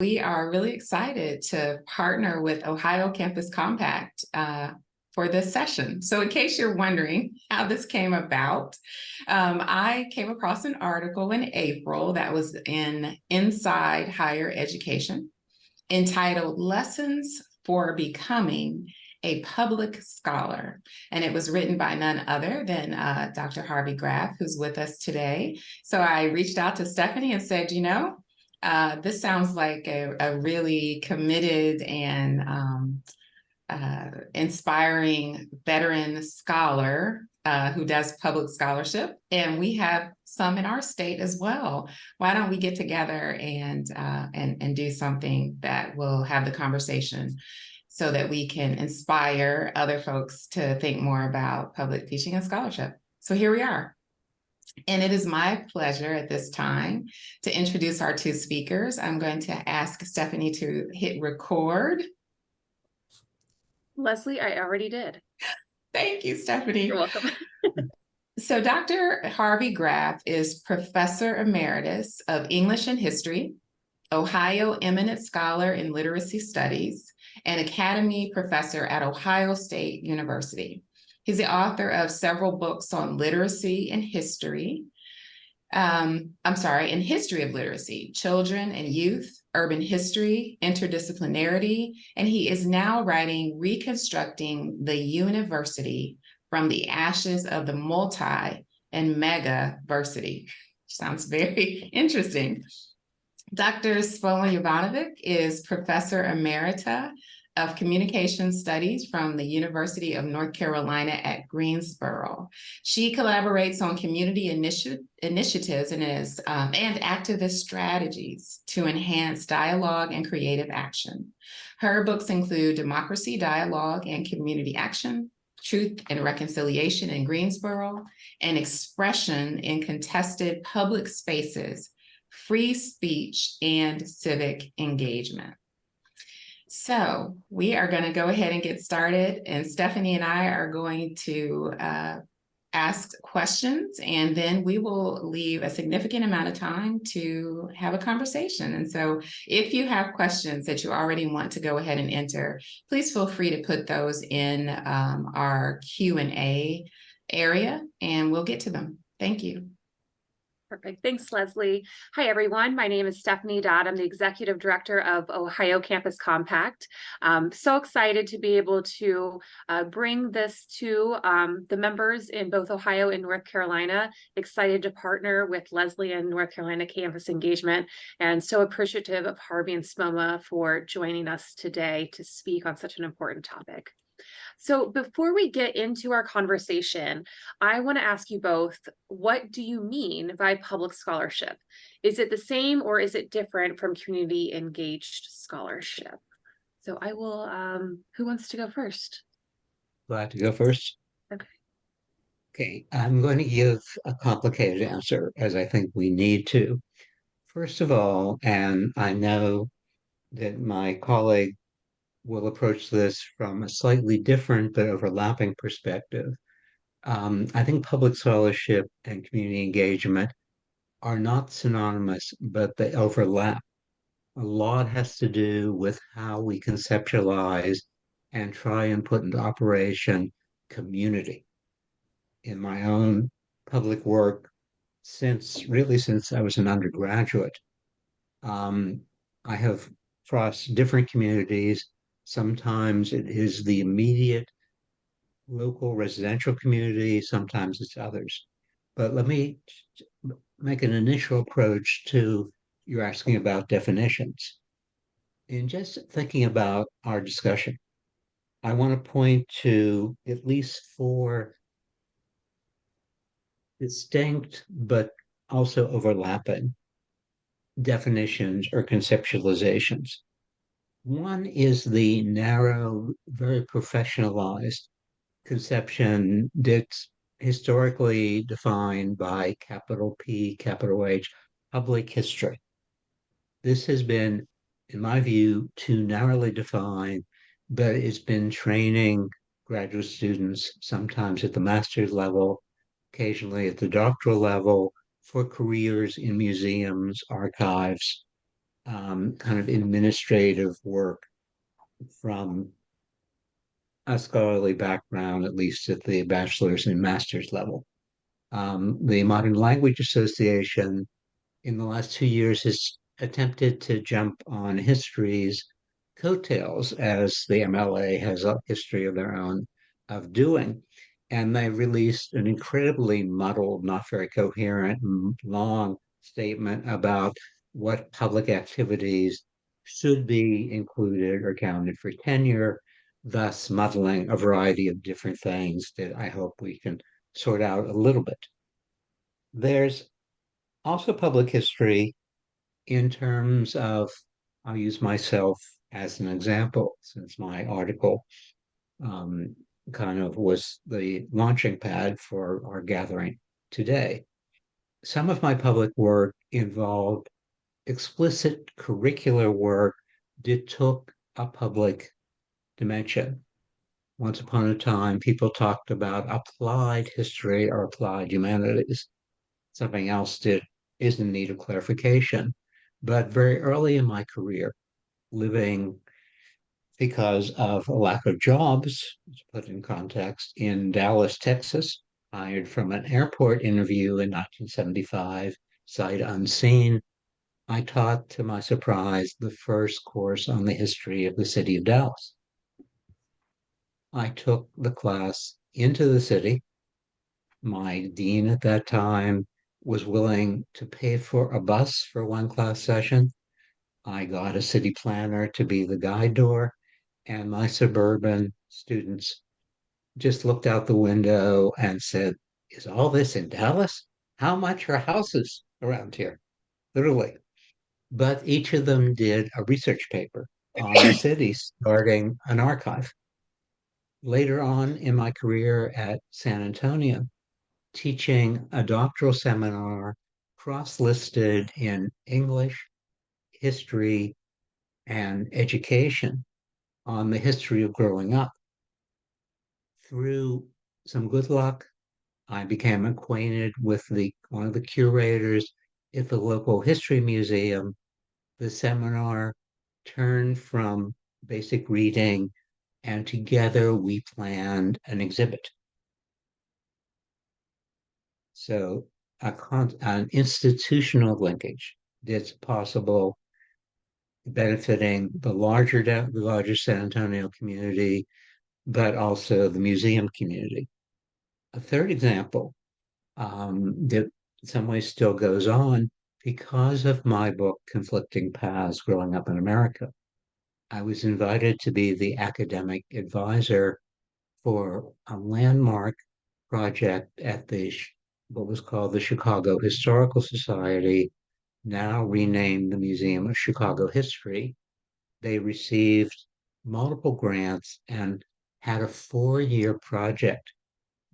We are really excited to partner with Ohio Campus Compact for this session. So in case you're wondering how this came about, I came across an article in April that was in Inside Higher Education entitled Lessons for Becoming a Public Scholar. And it was written by none other than Dr. Harvey Graff, who's with us today. So I reached out to Stephanie and said, this sounds like a really committed and inspiring veteran scholar who does public scholarship, and we have some in our state as well. Why don't we get together and do something that will have the conversation so that we can inspire other folks to think more about public teaching and scholarship? So here we are. And it is my pleasure at this time to introduce our two speakers. I'm going to ask Stephanie to hit record. Leslie, I already did. Thank you, Stephanie. You're welcome. So Dr. Harvey Graff is Professor Emeritus of English and History, Ohio Eminent Scholar in Literacy Studies, and Academy Professor at Ohio State University. He's the author of several books on literacy and history. In history of literacy, children and youth, urban history, interdisciplinarity, and he is now writing Reconstructing the Uni-versity from the Ashes of the Multi and Mega-versity. Sounds very interesting. Dr. Spoma Jovanovic is Professor Emerita of Communication Studies from the University of North Carolina at Greensboro. She collaborates on community initiatives and activist strategies to enhance dialogue and creative action. Her books include Democracy, Dialogue, and Community Action, Truth and Reconciliation in Greensboro, and Expression in Contested Public Spaces, Free Speech and Civic Engagement. So we are going to go ahead and get started, and Stephanie and I are going to ask questions, and then we will leave a significant amount of time to have a conversation. And so if you have questions that you already want to go ahead and enter, please feel free to put those in our Q&A area, and we'll get to them. Thank you. Perfect. Thanks, Leslie. Hi, everyone. My name is Stephanie Dodd. I'm the Executive Director of Ohio Campus Compact. So excited to be able to bring this to the members in both Ohio and North Carolina. Excited to partner with Leslie and North Carolina Campus Engagement, and so appreciative of Harvey and Spoma for joining us today to speak on such an important topic. So before we get into our conversation, I want to ask you both, what do you mean by public scholarship? Is it the same or is it different from community engaged scholarship? So I will, who wants to go first? Glad to go first. Okay. Okay, I'm going to give a complicated answer, as I think we need to. First of all, and I know that my colleague will approach this from a slightly different but overlapping perspective. I think public scholarship and community engagement are not synonymous, but they overlap. A lot has to do with how we conceptualize and try and put into operation community. In my own public work, since I was an undergraduate, I have crossed different communities. Sometimes it is the immediate local residential community, sometimes it's others. But let me make an initial approach to you're asking about definitions. In just thinking about our discussion, I want to point to at least 4 distinct but also overlapping definitions or conceptualizations. One is the narrow, very professionalized conception that's historically defined by capital P, capital H, public history. This has been, in my view, too narrowly defined, but it's been training graduate students, sometimes at the master's level, occasionally at the doctoral level, for careers in museums, archives, kind of administrative work from a scholarly background, at least at the bachelor's and master's level. The Modern Language Association in the last 2 years has attempted to jump on history's coattails, as the MLA has a history of their own of doing. And they released an incredibly muddled, not very coherent, long statement about what public activities should be included or counted for tenure, thus muddling a variety of different things that I hope we can sort out a little bit. There's also public history in terms of, I'll use myself as an example, since my article kind of was the launching pad for our gathering today. Some of my public work involved explicit curricular work that took a public dimension. Once upon a time, people talked about applied history or applied humanities. Something else that is in need of clarification. But very early in my career, living because of a lack of jobs, to put in context, in Dallas, Texas, hired from an airport interview in 1975, sight unseen, I taught, to my surprise, the first course on the history of the city of Dallas. I took the class into the city. My dean at that time was willing to pay for a bus for one class session. I got a city planner to be the guide door, and my suburban students just looked out the window and said, "Is all this in Dallas? How much are houses around here?" Literally. But each of them did a research paper on the city, starting an archive. Later on in my career at San Antonio, teaching a doctoral seminar cross-listed in English, history, and education on the history of growing up. Through some good luck, I became acquainted with one of the curators at the local history museum. The seminar turned from basic reading, and together we planned an exhibit. So an institutional linkage that's possible, benefiting the larger San Antonio community, but also the museum community. A third example that in some ways still goes on because of my book, Conflicting Paths Growing Up in America. I was invited to be the academic advisor for a landmark project at what was called the Chicago Historical Society, now renamed the Museum of Chicago History. They received multiple grants and had a 4-year project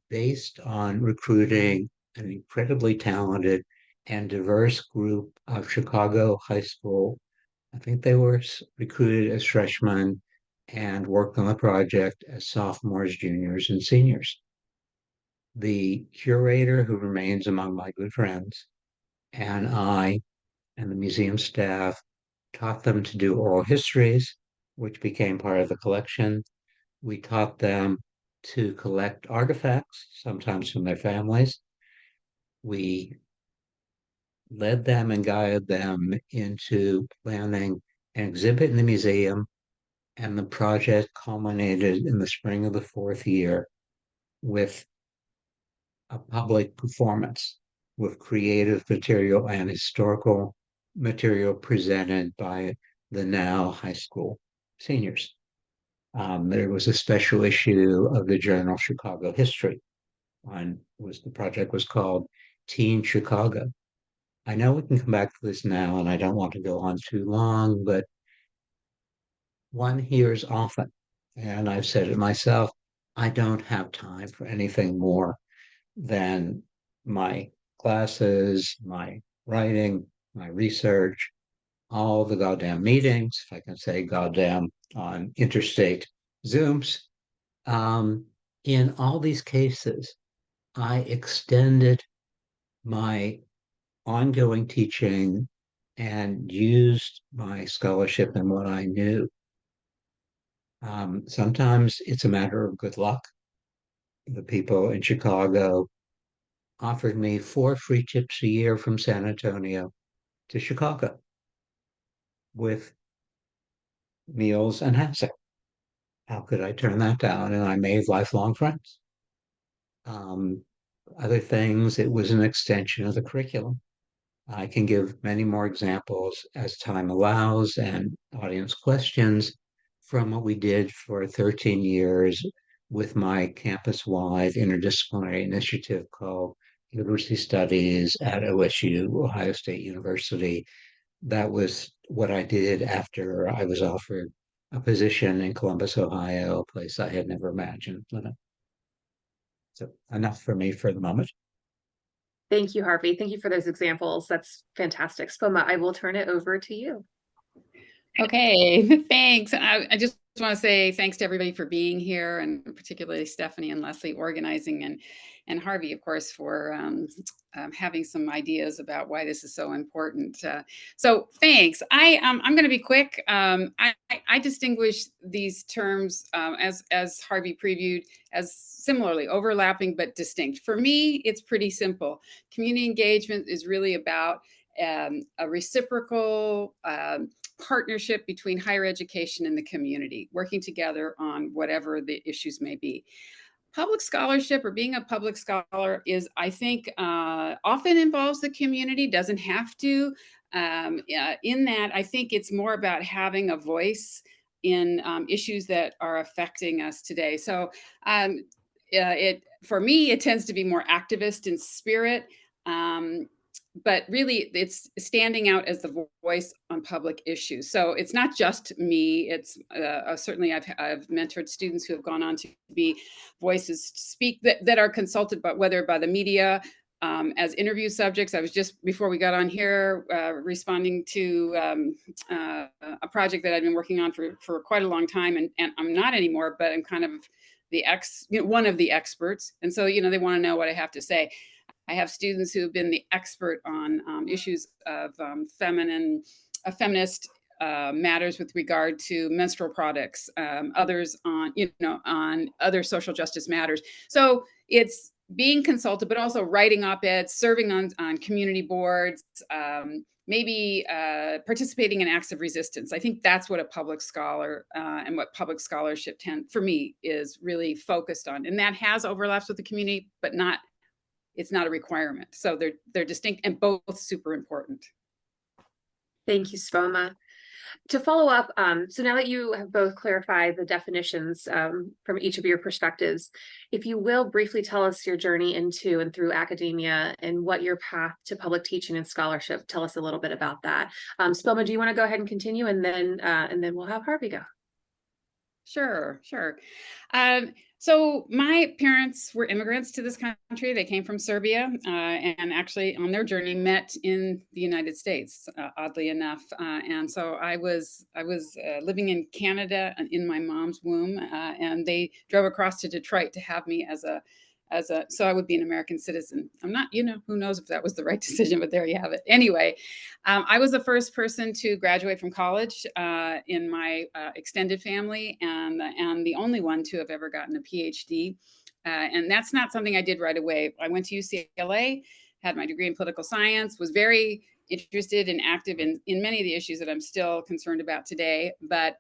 based on recruiting an incredibly talented and diverse group of Chicago high school. I think they were recruited as freshmen and worked on the project as sophomores, juniors, and seniors. The curator, who remains among my good friends, and I and the museum staff taught them to do oral histories, which became part of the collection. We taught them to collect artifacts, sometimes from their families. We led them and guided them into planning an exhibit in the museum, and the project culminated in the spring of the 4th year with a public performance with creative material and historical material presented by the now high school seniors. There was a special issue of the journal Chicago History. The project was called Teen Chicago. I know we can come back to this now, and I don't want to go on too long, but one hears often, and I've said it myself, I don't have time for anything more than my classes, my writing, my research, all the goddamn meetings, if I can say goddamn on interstate Zooms. In all these cases, I extended my ongoing teaching and used my scholarship and what I knew. Sometimes it's a matter of good luck. The people in Chicago offered me 4 free trips a year from San Antonio to Chicago with meals and housing. How could I turn that down? And I made lifelong friends. Um, Other things, it was an extension of the curriculum. I can give many more examples as time allows and audience questions from what we did for 13 years with my campus-wide interdisciplinary initiative called University Studies at OSU, Ohio State University. That was what I did after I was offered a position in Columbus, Ohio, a place I had never imagined living. So enough for me for the moment. Thank you, Harvey. Thank you for those examples. That's fantastic. Spoma, I will turn it over to you. Okay, thanks. I just want to say thanks to everybody for being here, and particularly Stephanie and Leslie organizing, and Harvey, of course, for having some ideas about why this is so important. So thanks. I'm going to be quick. I distinguish these terms as Harvey previewed as similarly overlapping but distinct. For me, it's pretty simple. Community engagement is really about a reciprocal partnership between higher education and the community, working together on whatever the issues may be. Public scholarship, or being a public scholar, is, I think, often involves the community, doesn't have to. In that, I think it's more about having a voice in issues that are affecting us today. So for me, it tends to be more activist in spirit. But really, it's standing out as the voice on public issues. So it's not just me. It's certainly I've mentored students who have gone on to be voices to speak that are consulted, but whether by the media, as interview subjects. I was just, before we got on here, responding to a project that I've been working on for quite a long time, and I'm not anymore, but I'm kind of one of the experts. And so, they want to know what I have to say. I have students who have been the expert on issues of feminist matters with regard to menstrual products, others on, on other social justice matters. So it's being consulted, but also writing op-eds, serving on community boards, maybe participating in acts of resistance. I think that's what a public scholar and what public scholarship for me is really focused on. And that has overlaps with the community, but it's not a requirement. So they're distinct and both super important. Thank you, Spoma. To follow up, so now that you have both clarified the definitions from each of your perspectives, if you will briefly tell us your journey into and through academia and what your path to public teaching and scholarship, tell us a little bit about that. Spoma, do you want to go ahead and continue, and then we'll have Harvey go? Sure. So my parents were immigrants to this country. They came from Serbia and actually on their journey met in the United States, oddly enough. And so I was living in Canada in my mom's womb, and they drove across to Detroit to have me so I would be an American citizen. I'm not, who knows if that was the right decision, but there you have it. Anyway, I was the first person to graduate from college in my extended family, and the only one to have ever gotten a PhD. And that's not something I did right away. I went to UCLA, had my degree in political science, was very interested and active in many of the issues that I'm still concerned about today. But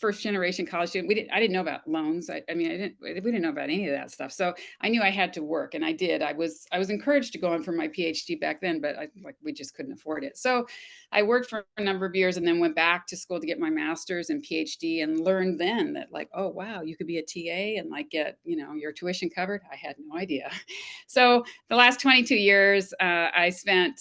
first generation college student, I didn't know about loans. We didn't know about any of that stuff. So I knew I had to work, and I did. I was encouraged to go on for my PhD back then, but we just couldn't afford it. So I worked for a number of years and then went back to school to get my master's and PhD, and learned then that oh, wow, you could be a TA and get, your tuition covered. I had no idea. So the last 22 years I spent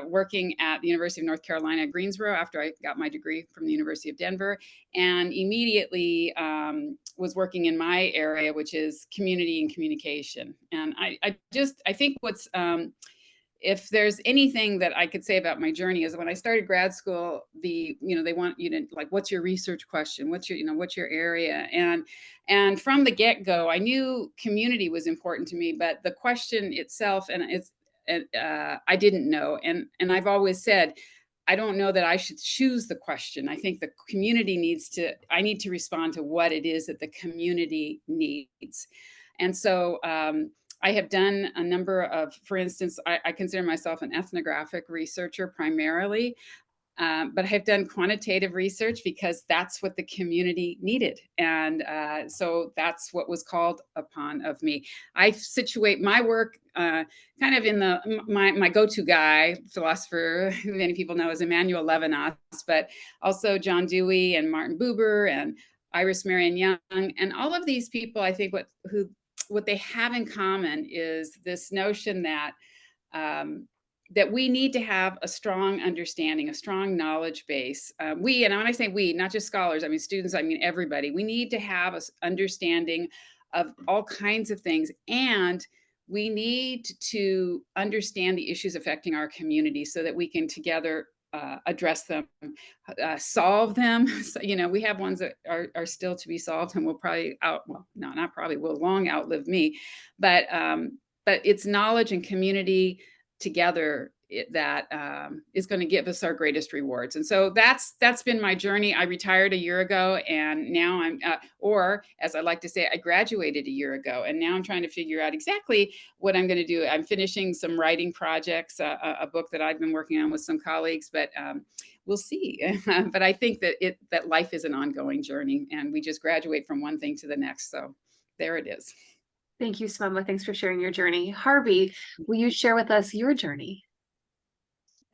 working at the University of North Carolina, Greensboro, after I got my degree from the University of Denver, and immediately was working in my area, which is community and communication. And I think what's, if there's anything that I could say about my journey, is when I started grad school, they want you to what's your research question? What's your area? And from the get-go, I knew community was important to me, but the question itself, and I didn't know. And I've always said, I don't know that I should choose the question. I think the community I need to respond to what it is that the community needs. And so I have done a number of, for instance, I consider myself an ethnographic researcher primarily. But I've done quantitative research because that's what the community needed. And so that's what was called upon of me. I situate my work kind of in my go-to guy, philosopher, who many people know as Emmanuel Levinas, but also John Dewey and Martin Buber and Iris Marion Young. And all of these people, I think what they have in common is this notion that that we need to have a strong understanding, a strong knowledge base. And when I say we, not just scholars, I mean students, I mean everybody. We need to have an understanding of all kinds of things, and we need to understand the issues affecting our community so that we can together address them, solve them. So, we have ones that are still to be solved and will probably will long outlive me, but it's knowledge and community together that is going to give us our greatest rewards. And so that's been my journey. I retired a year ago, and now I'm, or as I like to say, I graduated a year ago, and now I'm trying to figure out exactly what I'm going to do. I'm finishing some writing projects, a book that I've been working on with some colleagues, but we'll see. But I think that life is an ongoing journey, and we just graduate from one thing to the next. So there it is. Thank you, Spoma. Thanks for sharing your journey. Harvey, will you share with us your journey?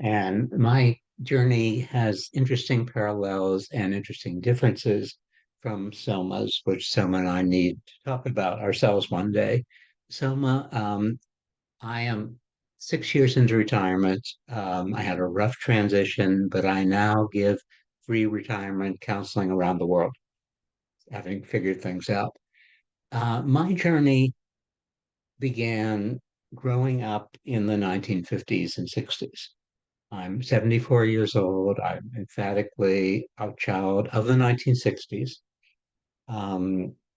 And my journey has interesting parallels and interesting differences from Selma's, which Selma and I need to talk about ourselves one day. Selma, I am 6 years into retirement. I had a rough transition, but I now give free retirement counseling around the world, having figured things out. My journey began growing up in the 1950s and 60s. I'm 74 years old. I'm emphatically a child of the 1960s.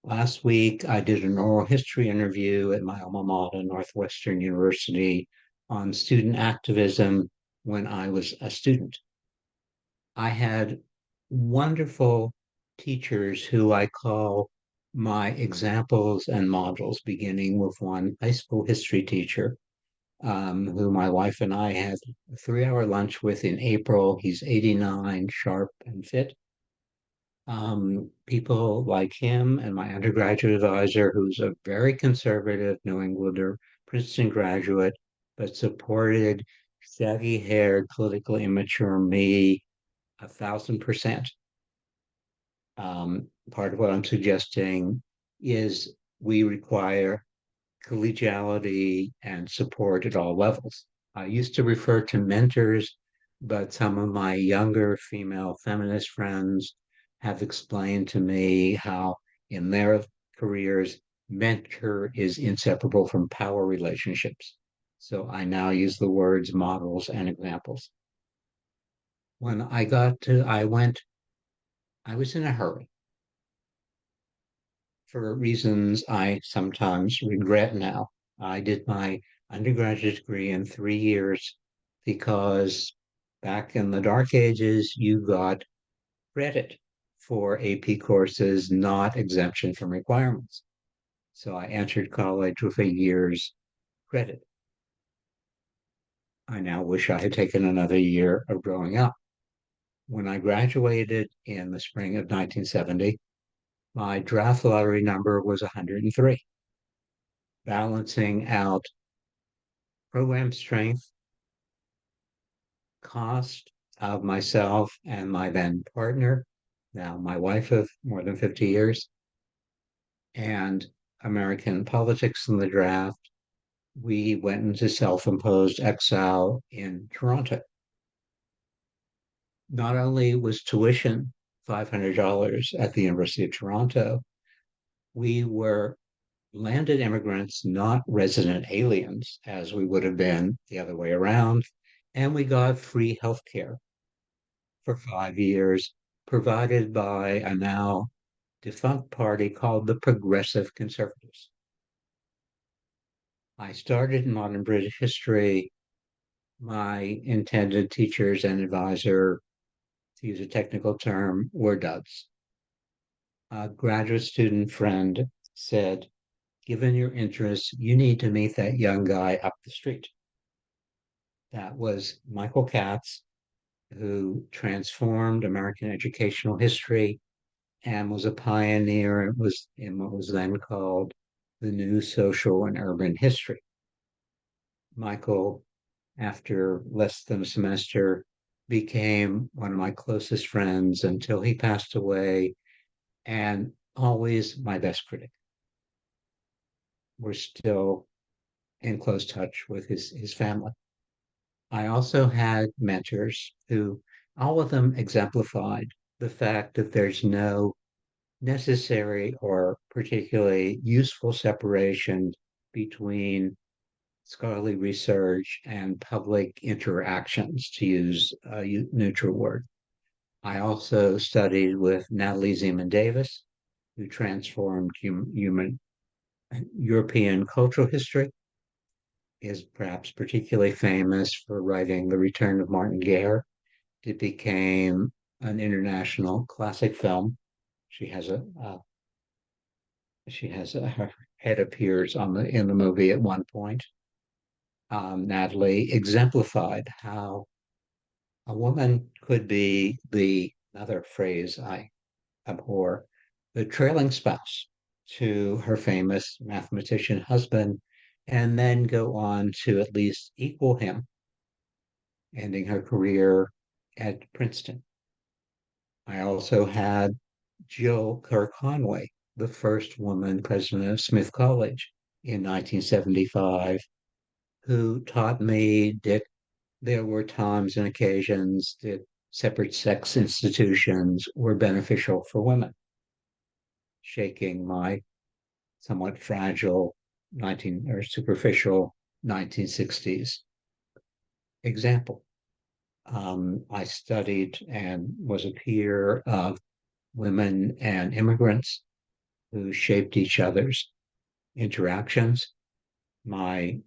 Last week, I did an oral history interview at my alma mater, Northwestern University, on student activism when I was a student. I had wonderful teachers who I call my examples and models, beginning with one high school history teacher who my wife and I had a 3-hour lunch with in April. He's 89, sharp and fit. People like him and my undergraduate advisor, who's a very conservative New Englander, Princeton graduate, but supported shaggy-haired, politically immature me 1,000%. Part of what I'm suggesting is we require collegiality and support at all levels. I used to refer to mentors, but some of my younger female feminist friends have explained to me how in their careers, mentor is inseparable from power relationships. So I now use the words models and examples. When I was in a hurry for reasons I sometimes regret now. I did my undergraduate degree in 3 years because back in the dark ages, you got credit for AP courses, not exemption from requirements. So I entered college with a year's credit. I now wish I had taken another year of growing up. When I graduated in the spring of 1970, my draft lottery number was 103, balancing out program strength, cost of myself and my then partner, now my wife of more than 50 years, and American politics in the draft. We went into self-imposed exile in Toronto. Not only was tuition $500 at the University of Toronto, we were landed immigrants, not resident aliens, as we would have been the other way around. And we got free healthcare for 5 years, provided by a now defunct party called the Progressive Conservatives. I started in modern British history my intended teachers and advisor, to use a technical term, were duds. A graduate student friend said, given your interests, you need to meet that young guy up the street. That was Michael Katz, who transformed American educational history and was a pioneer in what was then called the new social and urban history. Michael, after less than a semester, became one of my closest friends until he passed away, and always my best critic. We're still in close touch with his family. I also had mentors who, all of them exemplified the fact that there's no necessary or particularly useful separation between scholarly research and public interactions, to use a neutral word. I also studied with Natalie Zeman Davis, who transformed European cultural history, is perhaps particularly famous for writing The Return of Martin Guerre. It became an international classic film. She has her head appears in the movie at one point. Natalie exemplified how a woman could be another phrase I abhor, the trailing spouse to her famous mathematician husband, and then go on to at least equal him, ending her career at Princeton. I also had Jill Kerr Conway, the first woman president of Smith College in 1975, who taught me that there were times and occasions that separate sex institutions were beneficial for women, shaking my somewhat fragile superficial 1960s example. I studied and was a peer of women and immigrants who shaped each other's interactions. My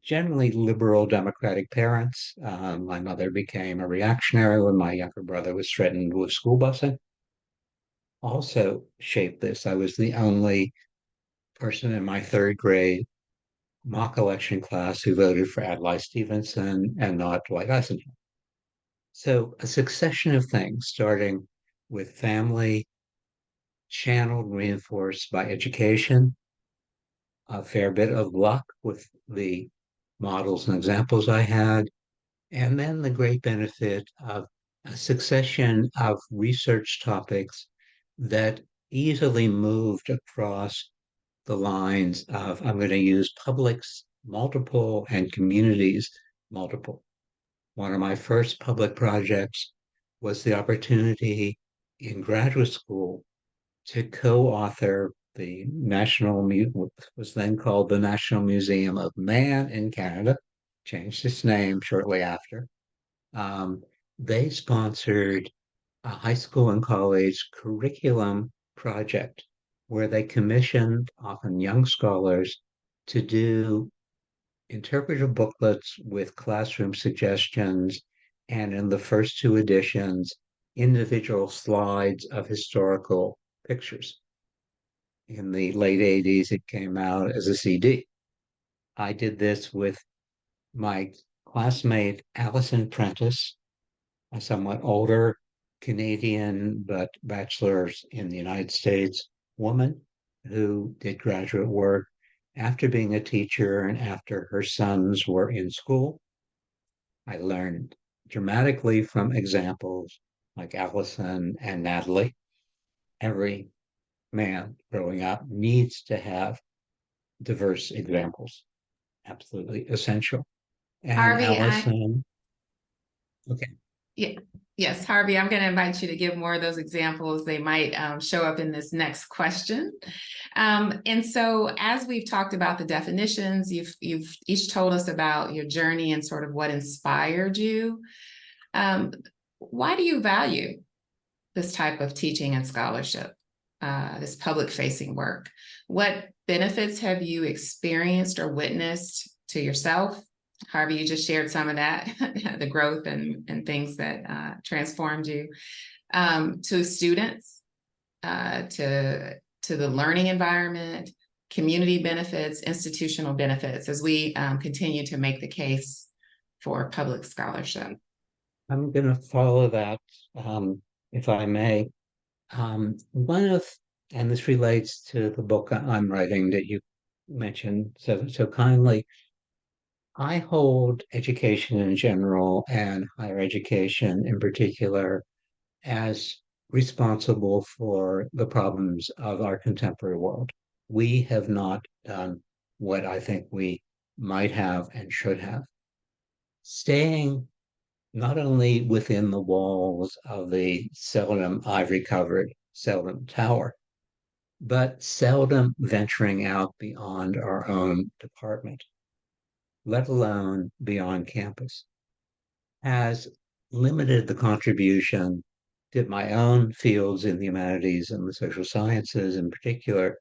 generally liberal democratic parents, my mother became a reactionary when my younger brother was threatened with school busing, also shaped this. I was the only person in my third grade mock election class who voted for Adlai Stevenson and not Dwight Eisenhower. So a succession of things, starting with family, channeled, reinforced by education, a fair bit of luck with the models and examples I had, and then the great benefit of a succession of research topics that easily moved across the lines of, I'm going to use publics multiple and communities multiple. One of my first public projects was the opportunity in graduate school to co-author the was then called the National Museum of Man in Canada, changed its name shortly after. They sponsored a high school and college curriculum project where they commissioned often young scholars to do interpretive booklets with classroom suggestions, and in the first two editions, individual slides of historical pictures. In the late 80s, it came out as a CD. I did this with my classmate, Allison Prentice, a somewhat older Canadian, but bachelor's in the United States woman who did graduate work after being a teacher and after her sons were in school. I learned dramatically from examples like Allison and Natalie. Every man growing up needs to have diverse examples. Absolutely essential. And Harvey, Allison, okay. Yeah. Yes, Harvey, I'm going to invite you to give more of those examples. They might show up in this next question. And so as we've talked about the definitions, you've each told us about your journey and sort of what inspired you. Why do you value this type of teaching and scholarship, this public-facing work? What benefits have you experienced or witnessed to yourself, Harvey, you just shared some of that, the growth and things that transformed you. To students, to the learning environment, community benefits, institutional benefits, as we continue to make the case for public scholarship. I'm going to follow that, if I may. And this relates to the book I'm writing that you mentioned so kindly. I hold education in general and higher education in particular as responsible for the problems of our contemporary world. We have not done what I think we might have and should have. Staying not only within the walls of the seldom ivory-covered Seldom Tower, but seldom venturing out beyond our own department, let alone beyond campus, has limited the contribution that my own fields in the humanities and the social sciences in particular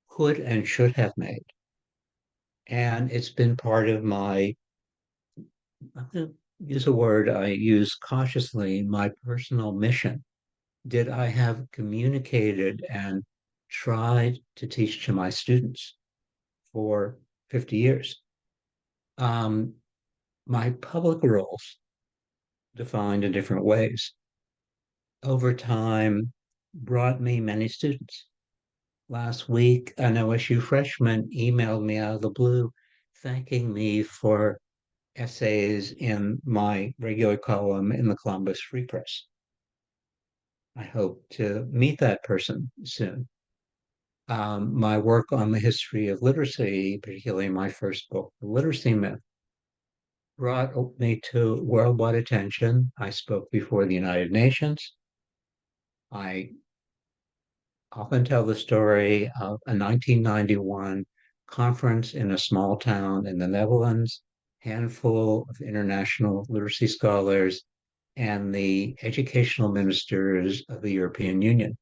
could and should have made. And it's been part of my, I'm going to use a word I use cautiously, my personal mission. Did I have communicated and tried to teach to my students for 50 years? My public roles, defined in different ways, over time brought me many students. Last week, an OSU freshman emailed me out of the blue, thanking me for essays in my regular column in the Columbus Free Press. I hope to meet that person soon. My work on the history of literacy, particularly my first book, The Literacy Myth, brought me to worldwide attention. I spoke before the United Nations. I often tell the story of a 1991 conference in a small town in the Netherlands, handful of international literacy scholars, and the educational ministers of the European Union.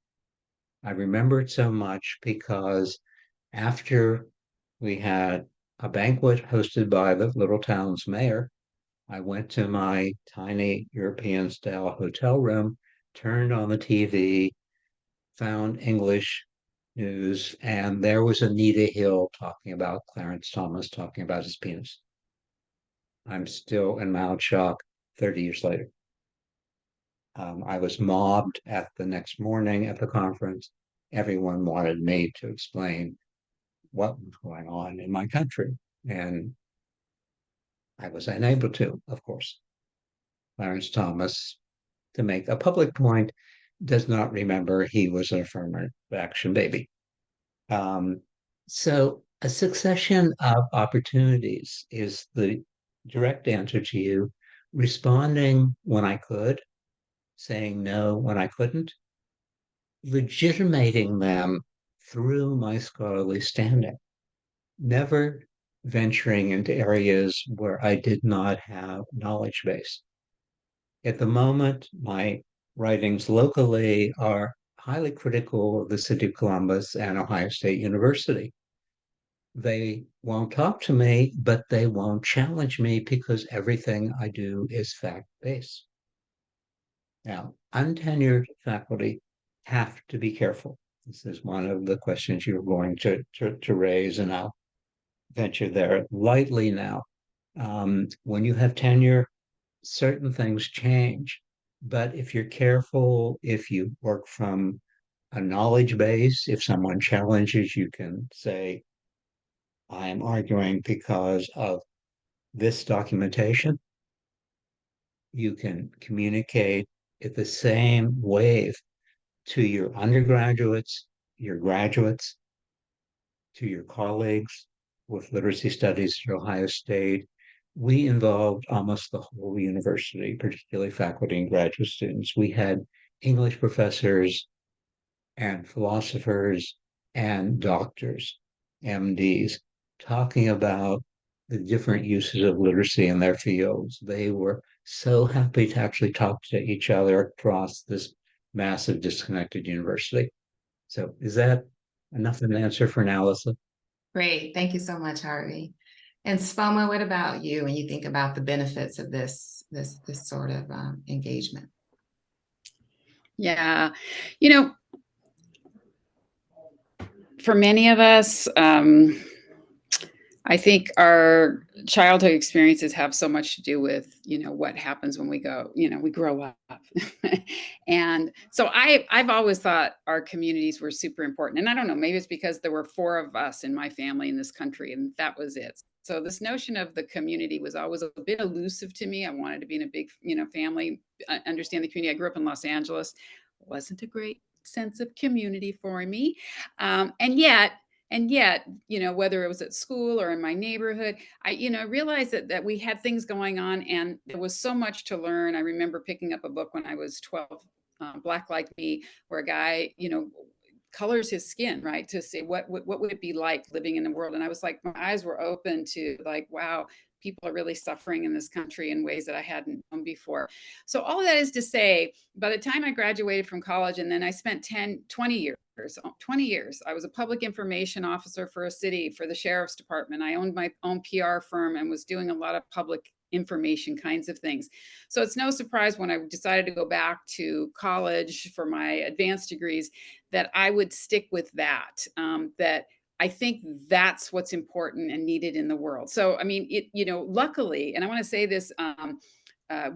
I remember it so much because after we had a banquet hosted by the little town's mayor, I went to my tiny European-style hotel room, turned on the TV, found English news, and there was Anita Hill talking about Clarence Thomas, talking about his penis. I'm still in mild shock 30 years later. I was mobbed at the next morning at the conference. Everyone wanted me to explain what was going on in my country, and I was unable to, of course. Clarence Thomas, to make a public point, does not remember he was an affirmative action baby. So a succession of opportunities is the direct answer to you, responding when I could, saying no when I couldn't, legitimating them through my scholarly standing, never venturing into areas where I did not have knowledge base. At the moment, my writings locally are highly critical of the city of Columbus and Ohio State University. They won't talk to me, but they won't challenge me because everything I do is fact-based. Now, untenured faculty have to be careful. This is one of the questions you're going to raise, and I'll venture there lightly now. When you have tenure, certain things change. But if you're careful, if you work from a knowledge base, if someone challenges, you can say, I am arguing because of this documentation. You can communicate at the same wave to your undergraduates, your graduates, to your colleagues with literacy studies at Ohio State. We involved almost the whole university, particularly faculty and graduate students. We had English professors and philosophers and doctors, MDs, talking about the different uses of literacy in their fields. They were so happy to actually talk to each other across this massive disconnected university. So is that enough of an answer for now, Alyssa? Great. Thank you so much, Harvey. And Spoma, what about you when you think about the benefits of this sort of engagement? Yeah, you know, for many of us, I think our childhood experiences have so much to do with, what happens when we grow up. And so I've always thought our communities were super important. And I don't know, maybe it's because there were 4 of us in my family in this country, and that was it. So this notion of the community was always a bit elusive to me. I wanted to be in a big, family, understand the community. I grew up in Los Angeles. Wasn't a great sense of community for me. And yet, whether it was at school or in my neighborhood, I realized that we had things going on, and there was so much to learn. I remember picking up a book when I was 12, Black Like Me, where a guy, colors his skin, right, to say what would it be like living in the world. And I was like, my eyes were open to like, wow, people are really suffering in this country in ways that I hadn't known before. So all of that is to say, by the time I graduated from college, and then I spent 20 years, I was a public information officer for a city, for the sheriff's department. I owned my own PR firm and was doing a lot of public information kinds of things. So it's no surprise when I decided to go back to college for my advanced degrees that I would stick with that, that I think that's what's important and needed in the world. So, I mean, luckily, and I want to say this,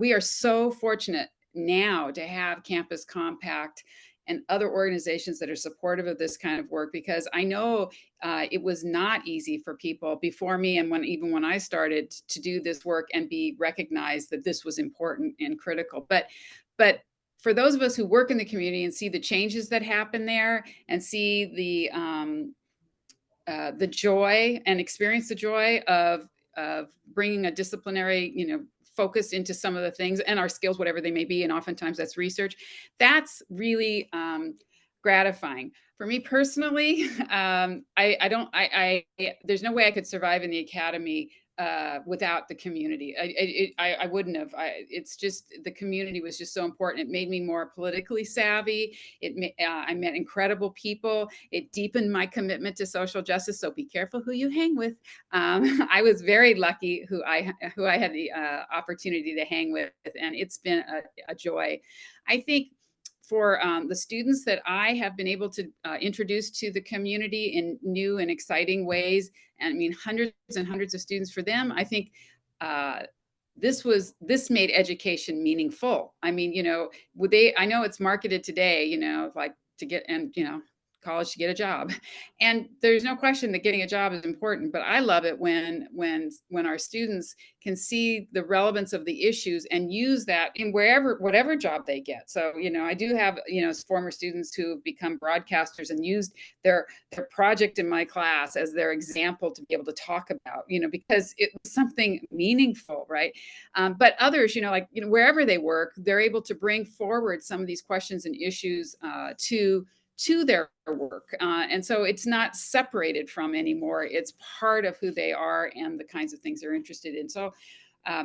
we are so fortunate now to have Campus Compact and other organizations that are supportive of this kind of work, because I know it was not easy for people before me, and even when I started to do this work and be recognized that this was important and critical. But for those of us who work in the community and see the changes that happen there, and see the joy and experience the joy of bringing a disciplinary, focus into some of the things and our skills, whatever they may be, and oftentimes that's research. That's really gratifying. For me personally, there's no way I could survive in the academy without the community. I wouldn't have. It's just the community was just so important. It made me more politically savvy. I met incredible people. It deepened my commitment to social justice. So be careful who you hang with. I was very lucky who I had the opportunity to hang with, and it's been a joy. I think for the students that I have been able to introduce to the community in new and exciting ways, and I mean hundreds and hundreds of students, for them, I think this made education meaningful. I mean, I know it's marketed today, like to get, and college to get a job, and there's no question that getting a job is important, but I love it when our students can see the relevance of the issues and use that in whatever job they get. So I do have former students who have become broadcasters and used their project in my class as their example to be able to talk about, because it was something meaningful, right? But others, wherever they work, they're able to bring forward some of these questions and issues to their work. And so it's not separated from anymore. It's part of who they are and the kinds of things they're interested in. So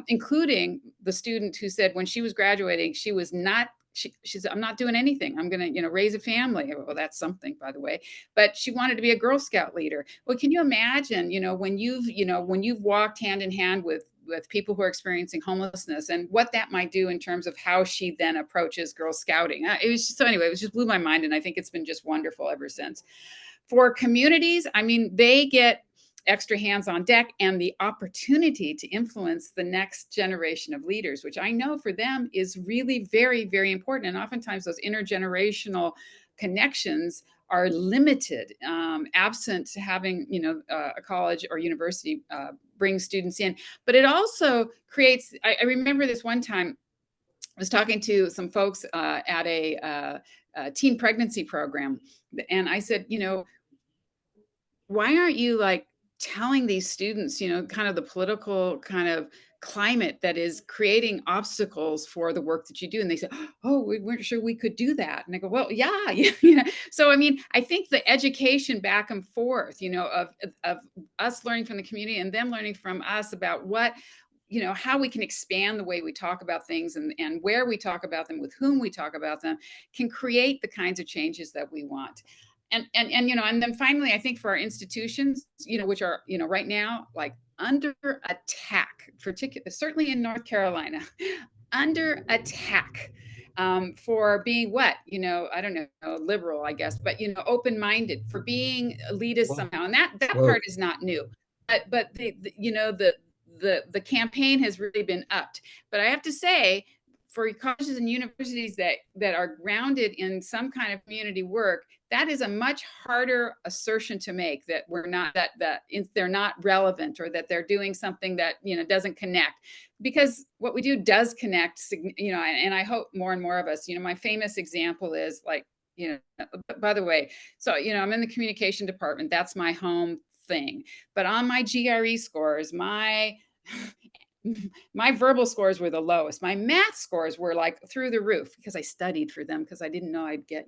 including the student who said when she was graduating, she said, I'm not doing anything. I'm going to, raise a family. Well, that's something, by the way. But she wanted to be a Girl Scout leader. Well, can you imagine, when you've walked hand in hand with people who are experiencing homelessness, and what that might do in terms of how she then approaches Girl Scouting. It just blew my mind. And I think it's been just wonderful ever since. For communities, I mean, they get extra hands on deck and the opportunity to influence the next generation of leaders, which I know for them is really very, very important. And oftentimes those intergenerational connections are limited, absent having, a college or university bring students in. But it also creates, I remember this one time, I was talking to some folks at a teen pregnancy program, and I said, why aren't you like telling these students, kind of the political kind of climate that is creating obstacles for the work that you do? And they said, oh, we weren't sure we could do that. And I go, well, yeah. So, I mean, I think the education back and forth, of us learning from the community and them learning from us about how we can expand the way we talk about things and where we talk about them, with whom we talk about them, can create the kinds of changes that we want. And then finally, I think for our institutions, which are, right now, like under attack, particularly certainly in North Carolina, under attack for being what, I don't know, liberal, I guess, but open-minded, for being elitist somehow, and that part is not new. But the campaign has really been upped. But I have to say, for colleges and universities that are grounded in some kind of community work, that is a much harder assertion to make, that we're not, that they're not relevant, or that they're doing something that doesn't connect, because what we do does connect. And I hope more and more of us. My famous example is like, by the way, so I'm in the communication department. That's my home thing. But on my GRE scores, my verbal scores were the lowest. My math scores were like through the roof, because I studied for them, because I didn't know I'd get,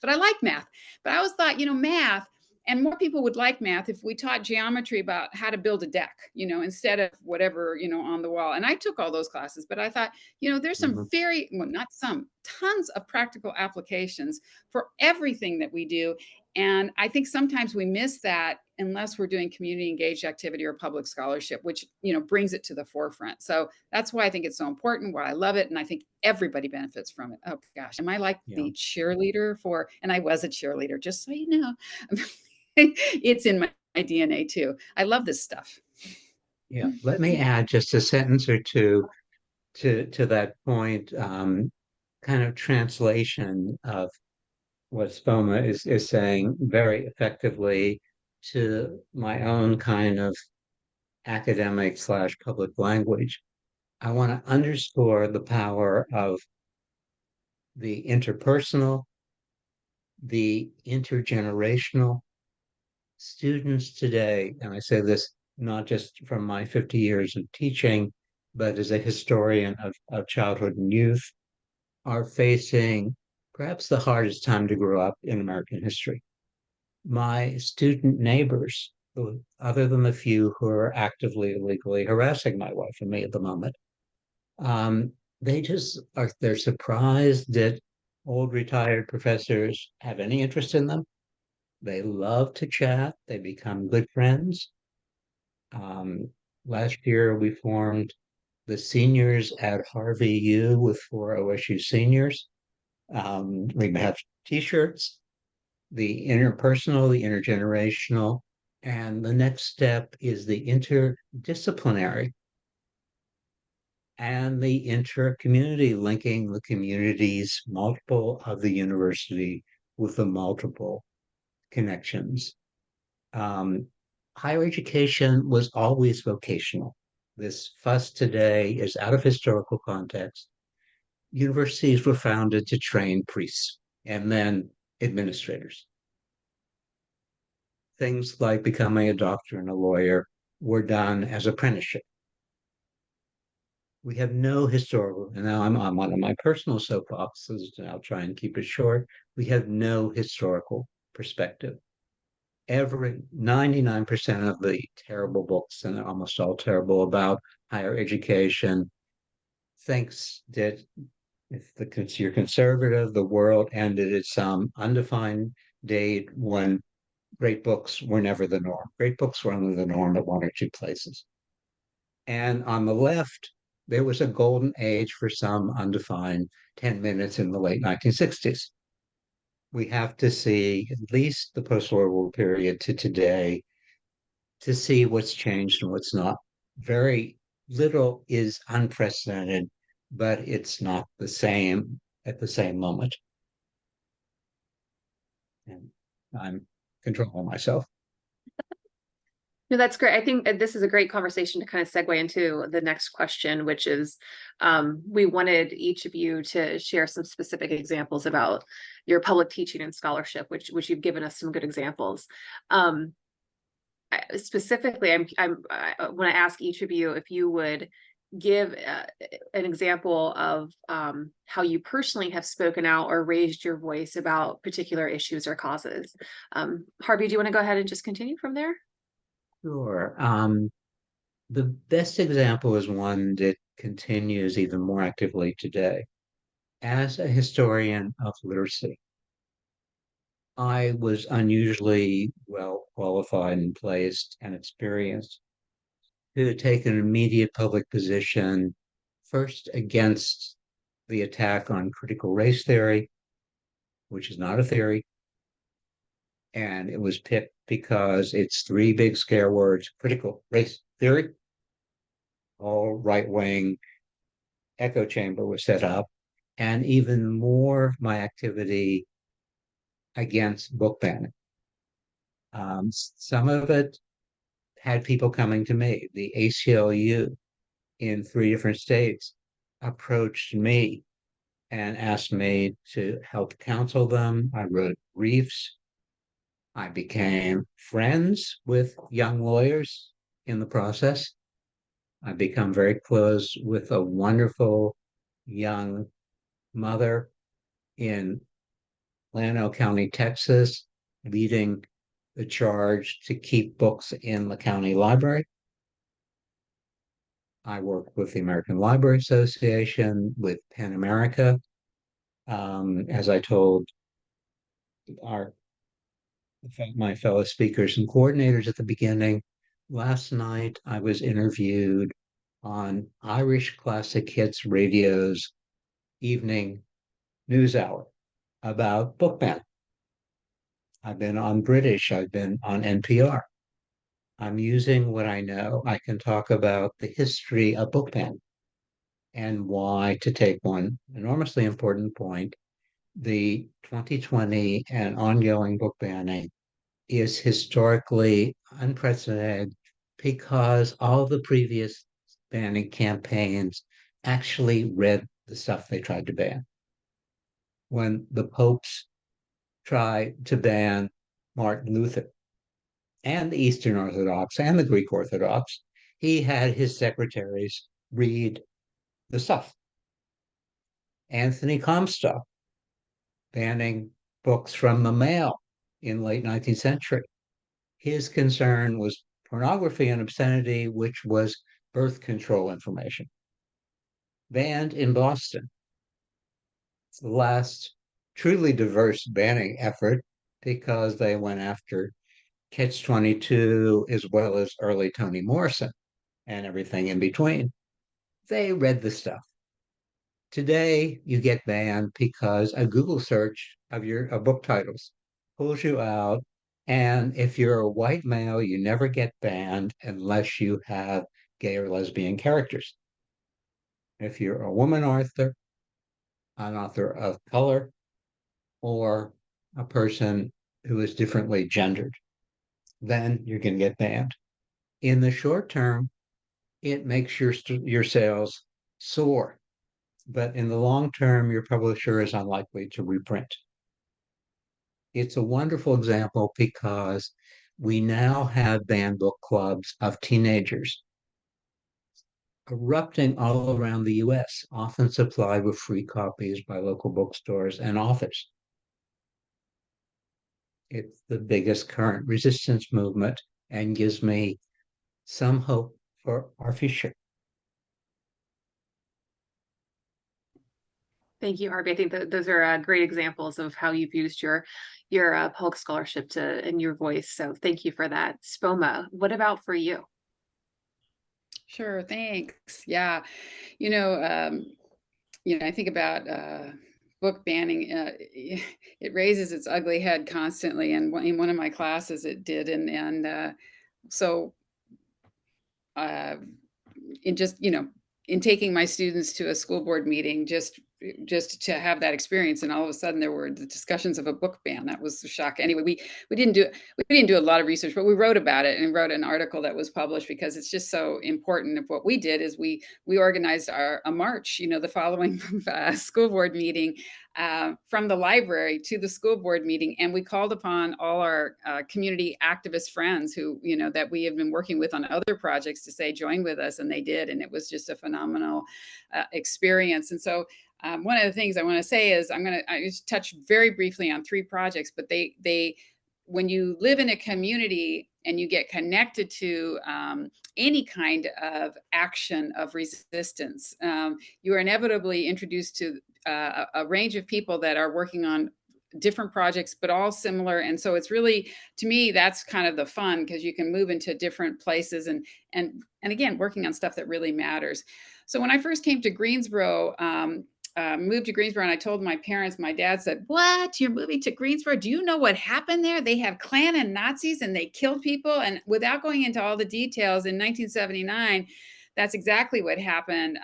but I like math. But I always thought, math, and more people would like math if we taught geometry, about how to build a deck, instead of whatever, on the wall. And I took all those classes, but I thought, there's some not some, tons of practical applications for everything that we do. And I think sometimes we miss that unless we're doing community engaged activity or public scholarship, which, brings it to the forefront. So that's why I think it's so important, why I love it. And I think everybody benefits from it. Oh gosh, am I like the cheerleader for, and I was a cheerleader, just so you know. It's in my DNA too. I love this stuff. Yeah, let me add just a sentence or two to that point, kind of translation of what Spoma is saying very effectively to my own kind of academic / public language. I want to underscore the power of the interpersonal, the intergenerational. Students today, and I say this not just from my 50 years of teaching, but as a historian of childhood and youth, are facing perhaps the hardest time to grow up in American history. My student neighbors, other than the few who are actively illegally harassing my wife and me at the moment, they're surprised that old retired professors have any interest in them. They love to chat. They become good friends. Last year, we formed the seniors at Harvey U with 4 OSU seniors. We have T-shirts, the interpersonal, the intergenerational, and the next step is the interdisciplinary and the inter-community, linking the communities, multiple of the university with the multiple connections. Higher education was always vocational. This fuss today is out of historical context. Universities were founded to train priests and then administrators. Things like becoming a doctor and a lawyer were done as apprenticeship. We have no historical, and now I'm on one of my personal soapboxes, and I'll try and keep it short. We have no historical perspective. 99% of the terrible books, and they're almost all terrible, about higher education thinks that if you're conservative, the world ended at some undefined date when great books were never the norm. Great books were only the norm at 1 or 2 places. And on the left, there was a golden age for some undefined 10 minutes in the late 1960s. We have to see at least the post-World War period to today to see what's changed and what's not. Very little is unprecedented, but it's not the same at the same moment. And I'm controlling myself. No, that's great. I think this is a great conversation to kind of segue into the next question, which is, we wanted each of you to share some specific examples about your public teaching and scholarship, which you've given us some good examples. Specifically, I want to ask each of you if you would give an example of how you personally have spoken out or raised your voice about particular issues or causes. Harvey, do you want to go ahead and just continue from there? Sure. The best example is one that continues even more actively today. As a historian of literacy, I was unusually well qualified and placed and experienced to take an immediate public position, first against the attack on critical race theory, which is not a theory. And it was picked because it's three big scare words: critical race theory. All right-wing echo chamber was set up, and even more my activity against book banning. Some of it had people coming to me. The ACLU in 3 different states approached me and asked me to help counsel them. I wrote briefs. I became friends with young lawyers in the process. I've become very close with a wonderful young mother in Llano County, Texas, leading the charge to keep books in the county library. I work with the American Library Association, with PEN America. As I told my fellow speakers and coordinators at the beginning, last night I was interviewed on Irish Classic Hits Radio's evening news hour about book ban. I've been on British, I've been on NPR. I'm using what I know. I can talk about the history of book ban and why, to take one enormously important point, the 2020 and ongoing book banning is historically unprecedented because all the previous banning campaigns actually read the stuff they tried to ban. When the popes tried to ban Martin Luther and the Eastern Orthodox and the Greek Orthodox, he had his secretaries read the stuff. Anthony Comstock banning books from the mail in late 19th century. His concern was pornography and obscenity, which was birth control information. Banned in Boston. It's the last truly diverse banning effort because they went after Catch-22 as well as early Toni Morrison and everything in between. They read the stuff. Today, you get banned because a Google search of your book titles pulls you out. And if you're a white male, you never get banned unless you have gay or lesbian characters. If you're a woman author, an author of color, or a person who is differently gendered, then you're going to get banned. In the short term, it makes your sales soar. But in the long term, your publisher is unlikely to reprint. It's a wonderful example because we now have banned book clubs of teenagers erupting all around the US, often supplied with free copies by local bookstores and authors. It's the biggest current resistance movement and gives me some hope for our future. Thank you, Harvey. I think that those are great examples of how you've used your public scholarship and your voice. So thank you for that. Spoma, what about for you? Sure, thanks. Yeah, I think about book banning. It raises its ugly head constantly, and in one of my classes, it did, and so in just in taking my students to a school board meeting, just to have that experience, and all of a sudden there were the discussions of a book ban. That was a shock. Anyway, we didn't do a lot of research, but we wrote about it and wrote an article that was published because it's just so important. What we did is we organized a march, the following school board meeting, from the library to the school board meeting, and we called upon all our community activist friends who that we have been working with on other projects to say join with us, and they did, and it was just a phenomenal experience. And so one of the things I want to say is I just touch very briefly on 3 projects, but they when you live in a community and you get connected to any kind of action of resistance, you are inevitably introduced to a range of people that are working on different projects, but all similar. And so it's really, to me, that's kind of the fun, because you can move into different places and again, working on stuff that really matters. So when I first came to Greensboro, moved to Greensboro, and I told my parents, my dad said, "What? You're moving to Greensboro? Do you know what happened there? They have Klan and Nazis and they killed people." And without going into all the details, in 1979, that's exactly what happened.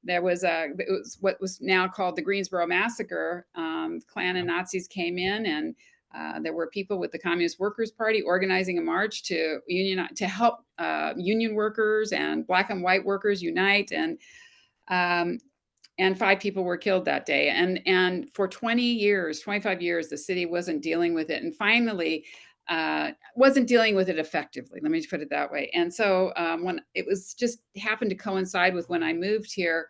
There was it was what was now called the Greensboro Massacre. Klan and Nazis came in, and there were people with the Communist Workers' Party organizing a march to help union workers and black and white workers unite. And 5 people were killed that day. And for 20 years, 25 years, the city wasn't dealing with it. And finally, wasn't dealing with it effectively. Let me just put it that way. And so when it was just happened to coincide with when I moved here,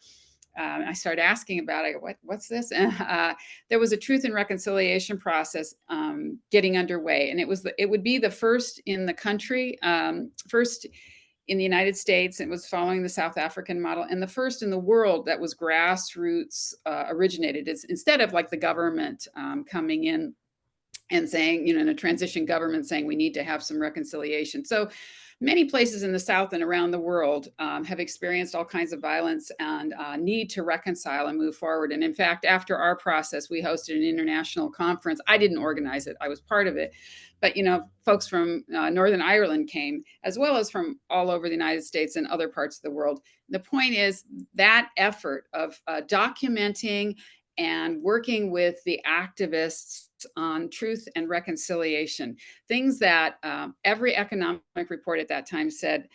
I started asking about it. What's this? There was a Truth and Reconciliation process getting underway, and it would be the first in the country, first in the United States. It was following the South African model, and the first in the world that was grassroots originated. It's instead of like the government coming in and saying, in a transition government saying we need to have some reconciliation. So many places in the South and around the world have experienced all kinds of violence and need to reconcile and move forward. And in fact, after our process, we hosted an international conference. I didn't organize it, I was part of it. But, folks from Northern Ireland came, as well as from all over the United States and other parts of the world. The point is that effort of documenting and working with the activists on truth and reconciliation, things that every economic report at that time said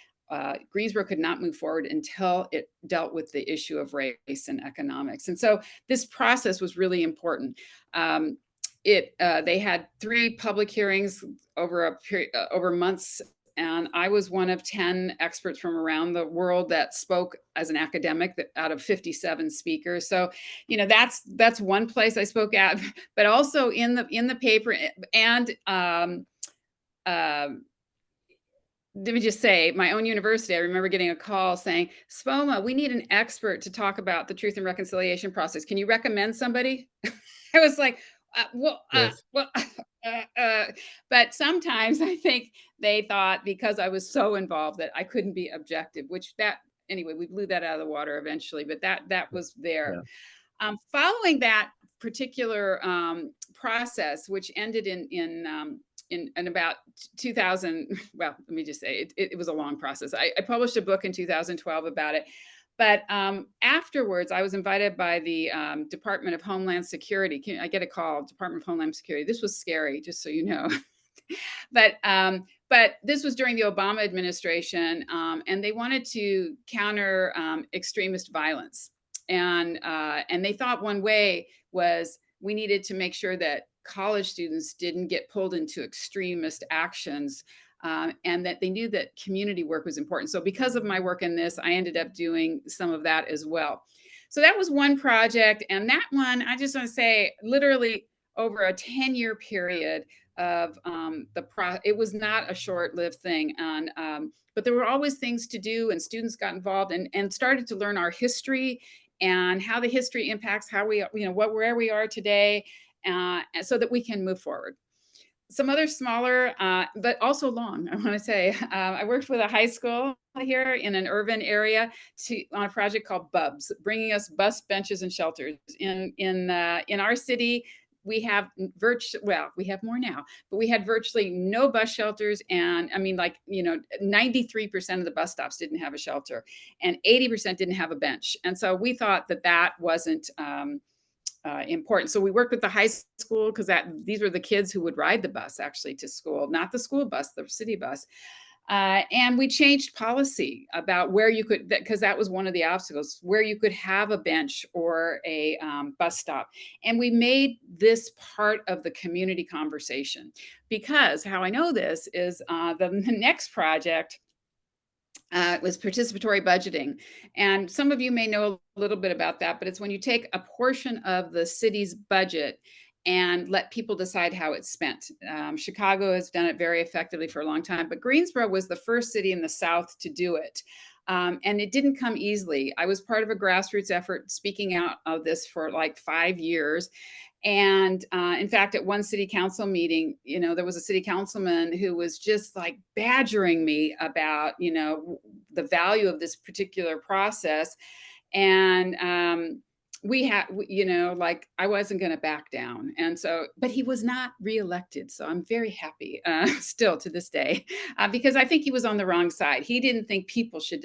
Greensboro could not move forward until it dealt with the issue of race and economics. And so this process was really important. They had 3 public hearings over a period, over months, and I was one of 10 experts from around the world that spoke as an academic out of 57 speakers. So, that's one place I spoke at, but also in the paper. And let me just say, my own university, I remember getting a call saying, "Spoma, we need an expert to talk about the Truth and Reconciliation process. Can you recommend somebody?" I was like, Yes. but sometimes I think they thought because I was so involved that I couldn't be objective, anyway, we blew that out of the water eventually, but that was there. Yeah. Following that particular process, which ended in about 2000, well, let me just say, it was a long process. I published a book in 2012 about it. But afterwards, I was invited by the Department of Homeland Security. I get a call, Department of Homeland Security. This was scary, just so you know. But this was during the Obama administration, and they wanted to counter extremist violence. And they thought one way was we needed to make sure that college students didn't get pulled into extremist actions. And that they knew that community work was important. So because of my work in this, I ended up doing some of that as well. So that was one project. And that one, I just want to say, literally over a 10-year period of it was not a short-lived thing. But there were always things to do, and students got involved and started to learn our history and how the history impacts how we, where we are today, so that we can move forward. Some other smaller, but also long, I want to say. I worked with a high school here in an urban area on a project called BUBS, bringing us bus benches and shelters. In our city, we have we have more now, but we had virtually no bus shelters. And 93% of the bus stops didn't have a shelter, and 80% didn't have a bench. And so we thought that wasn't important. So we worked with the high school because these were the kids who would ride the bus actually to school, not the school bus, the city bus. And we changed policy about where you could, because that was one of the obstacles, where you could have a bench or a bus stop. And we made this part of the community conversation, because how I know this is the next project was participatory budgeting. And some of you may know a little bit about that, but it's when you take a portion of the city's budget and let people decide how it's spent. Chicago has done it very effectively for a long time, but Greensboro was the first city in the South to do it. And it didn't come easily. I was part of a grassroots effort speaking out of this for like 5 years. And in fact, at one city council meeting, there was a city councilman who was just like badgering me about, the value of this particular process. And we had, like I wasn't going to back down. And so, but he was not reelected. So I'm very happy still to this day, because I think he was on the wrong side. He didn't think people should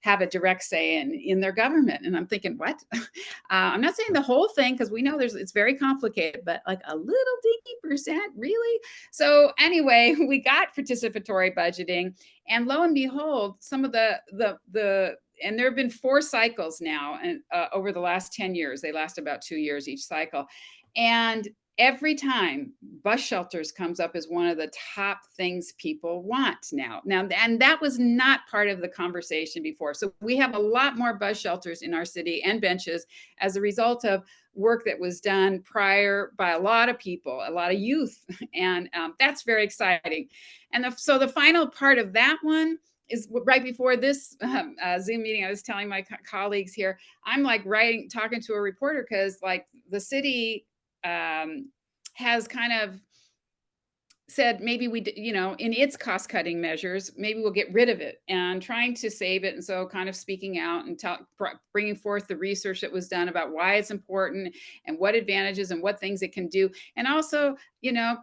have a direct say in their government. And I'm thinking, what? I'm not saying the whole thing, because we know it's very complicated, but like a little dinky percent, really? So anyway, we got participatory budgeting, and lo and behold, some of and there have been 4 cycles now, and over the last 10 years. They last about 2 years each cycle. And every time, bus shelters comes up as one of the top things people want now. And that was not part of the conversation before. So we have a lot more bus shelters in our city and benches as a result of work that was done prior by a lot of people, a lot of youth. And that's very exciting. And so the final part of that one is right before this Zoom meeting. I was telling my colleagues here, I'm like talking to a reporter, because like the city has kind of said, maybe in its cost cutting measures, maybe we'll get rid of it, and trying to save it. And so kind of speaking out and bringing forth the research that was done about why it's important and what advantages and what things it can do. And also,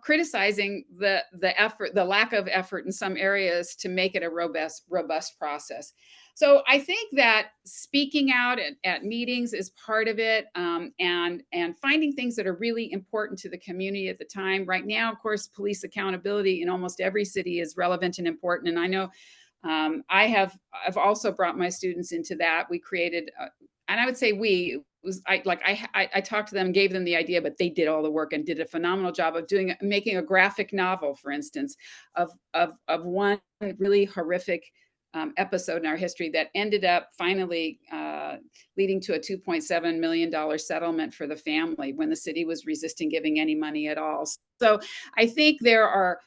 criticizing the effort, the lack of effort in some areas to make it a robust process. So I think that speaking out at meetings is part of it, and finding things that are really important to the community at the time. Right now, of course, police accountability in almost every city is relevant and important. And I know I've also brought my students into that. We created, and I would say I talked to them, gave them the idea, but they did all the work and did a phenomenal job of making a graphic novel, for instance, of one really horrific episode in our history that ended up finally leading to a $2.7 million settlement for the family when the city was resisting giving any money at all. So I think there are,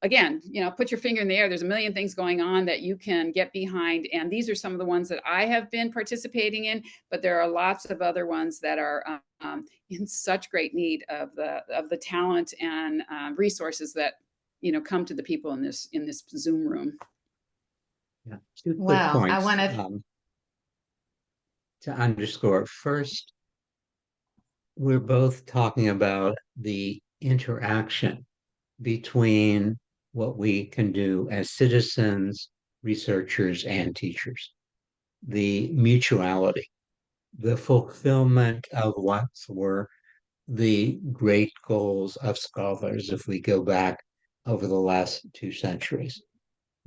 again, put your finger in the air. There's a million things going on that you can get behind. And these are some of the ones that I have been participating in, but there are lots of other ones that are in such great need of the talent and resources that, come to the people in this Zoom room. Yeah, 2 quick Well, I points want to underscore. First, we're both talking about the interaction between what we can do as citizens, researchers, and teachers. The mutuality, the fulfillment of what were the great goals of scholars, if we go back over the last 2 centuries.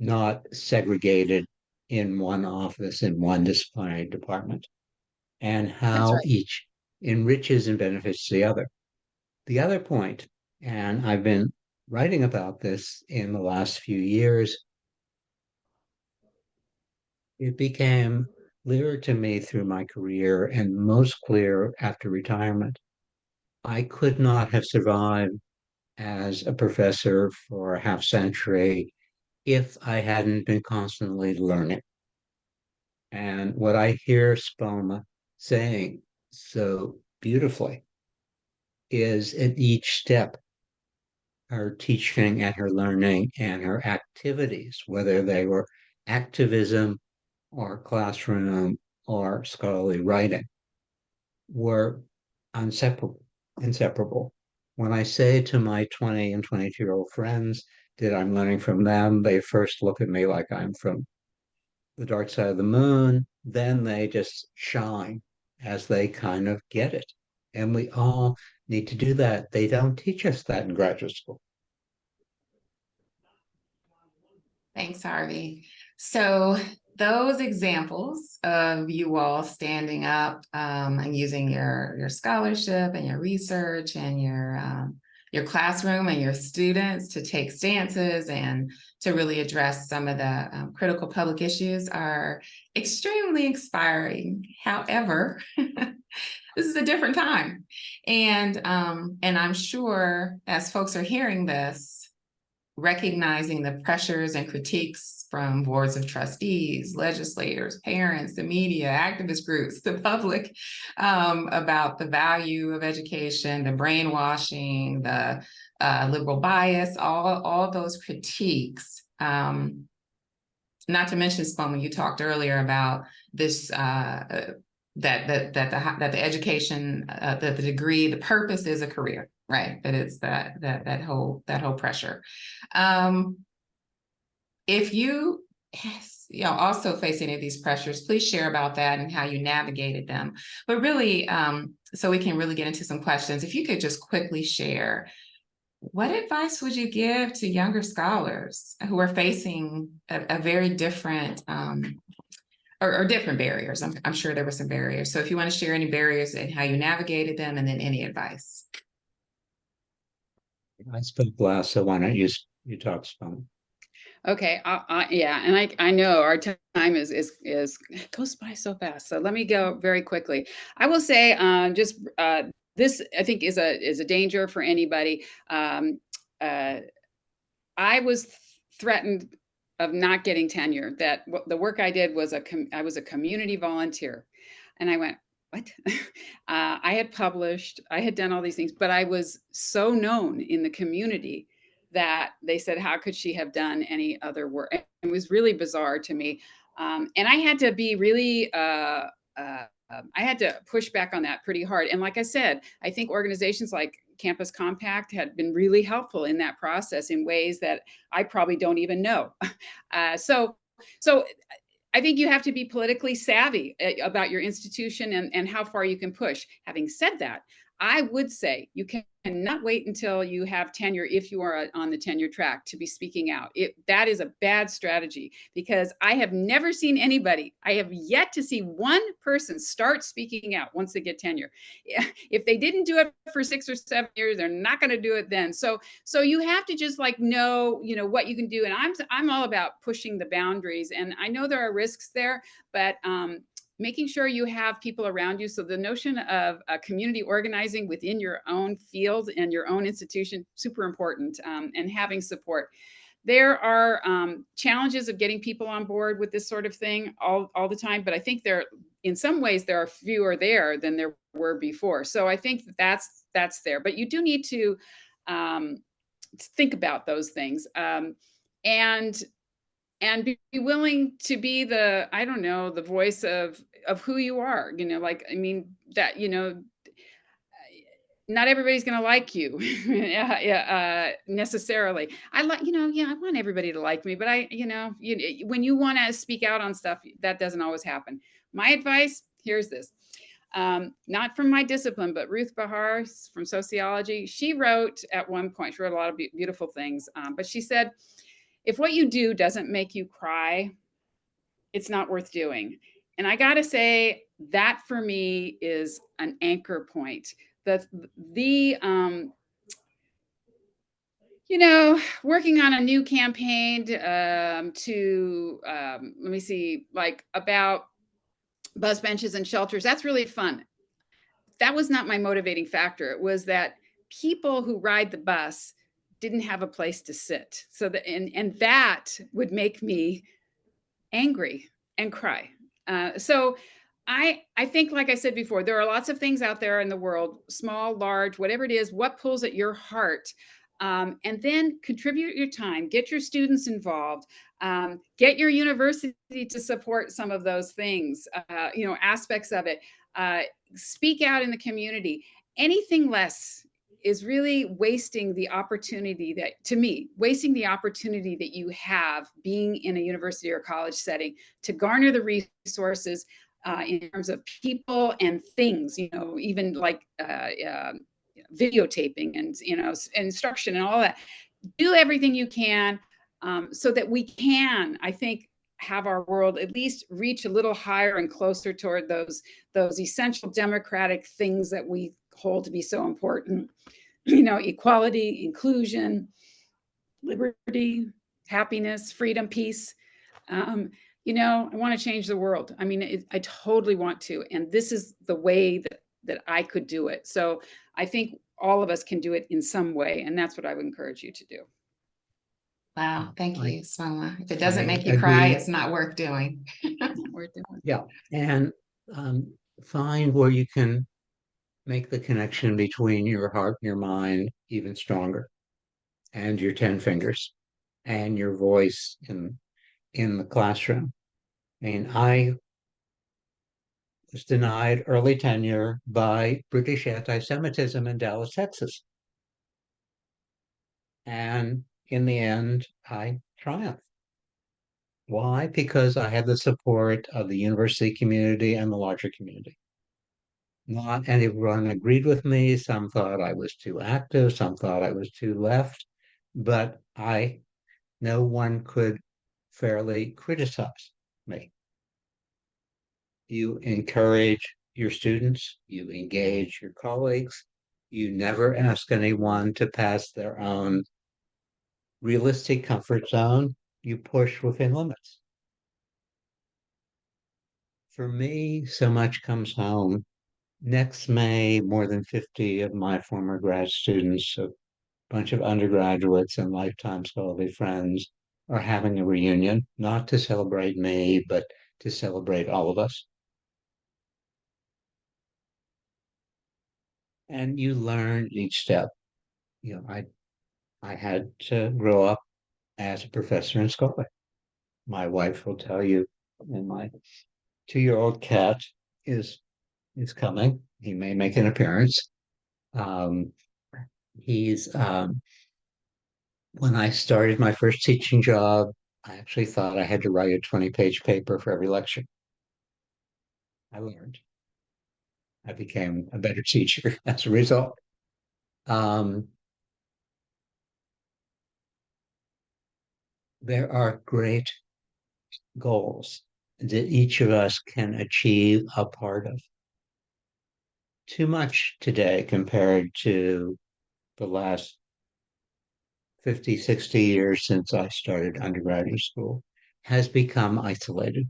Not segregated in one office, in one disciplinary department, and how each enriches and benefits the other. The other point, and I've been writing about this in the last few years, it became clear to me through my career, and most clear after retirement. I could not have survived as a professor for a half century if I hadn't been constantly learning. And what I hear Spoma saying so beautifully is at each step, her teaching and her learning and her activities, whether they were activism or classroom or scholarly writing, were inseparable. When I say to my 20 and 22-year-old friends that I'm learning from them, they first look at me like I'm from the dark side of the moon. Then they just shine as they kind of get it. And we all need to do that. They don't teach us that in graduate school. Thanks, Harvey. So those examples of you all standing up and using your scholarship and your research and your classroom and your students to take stances and to really address some of the critical public issues are extremely inspiring. However, this is a different time. And I'm sure as folks are hearing this, recognizing the pressures and critiques from boards of trustees, legislators, parents, the media, activist groups, the public, about the value of education, the brainwashing, the liberal bias, all those critiques. Not to mention, Spoma, you talked earlier about this, that the education, that the degree, the purpose is a career, right? That it's that whole pressure. If you also face any of these pressures, please share about that and how you navigated them. But really, so we can really get into some questions, if you could just quickly share, what advice would you give to younger scholars who are facing a very different, or different barriers? I'm sure there were some barriers. So if you want to share any barriers and how you navigated them, and then any advice. I spoke last, so why don't you talk, Spoma? Okay, yeah, and I know our time is it goes by so fast. So let me go very quickly. I will say, this I think is a danger for anybody. I was threatened of not getting tenure. That the work I did was I was a community volunteer, and I went, what? I had published, I had done all these things, but I was so known in the community that they said, how could she have done any other work? It was really bizarre to me. And I had to be really, I had to push back on that pretty hard. And like I said, I think organizations like Campus Compact had been really helpful in that process in ways that I probably don't even know. So I think you have to be politically savvy about your institution and how far you can push. Having said that, I would say you cannot wait until you have tenure, if you are on the tenure track, to be speaking out. That is a bad strategy, because I have never seen anybody, I have yet to see one person start speaking out once they get tenure. If they didn't do it for 6 or 7 years, they're not going to do it then. So you have to just know what you can do. And I'm all about pushing the boundaries. And I know there are risks there, but making sure you have people around you. So the notion of community organizing within your own field and your own institution, super important, and having support. There are challenges of getting people on board with this sort of thing all the time, but I think in some ways there are fewer there than there were before. So I think that's there, but you do need to think about those things, and be willing to be the, I don't know, the voice of who you are, not everybody's going to like you necessarily. I want everybody to like me, but when you want to speak out on stuff, that doesn't always happen. My advice, here's this, not from my discipline, but Ruth Behar from sociology. She wrote at one point, she wrote a lot of beautiful things, but she said, if what you do doesn't make you cry, it's not worth doing. And I got to say, that for me is an anchor point. Working on a new campaign let me see, like about bus benches and shelters, that's really fun. That was not my motivating factor. It was that people who ride the bus didn't have a place to sit. So and that would make me angry and cry. So I think, like I said before, there are lots of things out there in the world, small, large, whatever it is, what pulls at your heart, and then contribute your time, get your students involved, get your university to support some of those things, aspects of it, speak out in the community. Anything less is really wasting the opportunity wasting the opportunity that you have being in a university or college setting to garner the resources in terms of people and things, even like videotaping and, instruction and all that. Do everything you can so that we can, I think, have our world at least reach a little higher and closer toward those essential democratic things that we hold to be so important. Equality, inclusion, liberty, happiness, freedom, peace. I want to change the world. I totally want to. And this is the way that I could do it. So I think all of us can do it in some way. And that's what I would encourage you to do. Wow, thank I- you, Spoma. If it doesn't I make you cry, agree. it's not worth doing. We're doing. Yeah, and find where you can make the connection between your heart and your mind even stronger, and your 10 fingers, and your voice in the classroom. I mean, I was denied early tenure by British anti-Semitism in Dallas, Texas. And in the end, I triumphed. Why? Because I had the support of the university community and the larger community. Not everyone agreed with me. Some thought I was too active, some thought I was too left, but no one could fairly criticize me. You encourage your students, you engage your colleagues, you never ask anyone to pass their own realistic comfort zone, you push within limits. For me, so much comes home. Next May, more than 50 of my former grad students, a bunch of undergraduates and lifetime scholarly friends, are having a reunion, not to celebrate me, but to celebrate all of us. And you learn each step. You know, I had to grow up as a professor and scholar. My wife will tell you, and my 2-year-old cat is is coming. He may make an appearance. Um, he's When I started my first teaching job, I actually thought I had to write a 20-page paper for every lecture. I learned. I became a better teacher as a result. Um, there are great goals that each of us can achieve a part of. Too much today compared to the last 50, 60 years since I started undergraduate school has become isolated.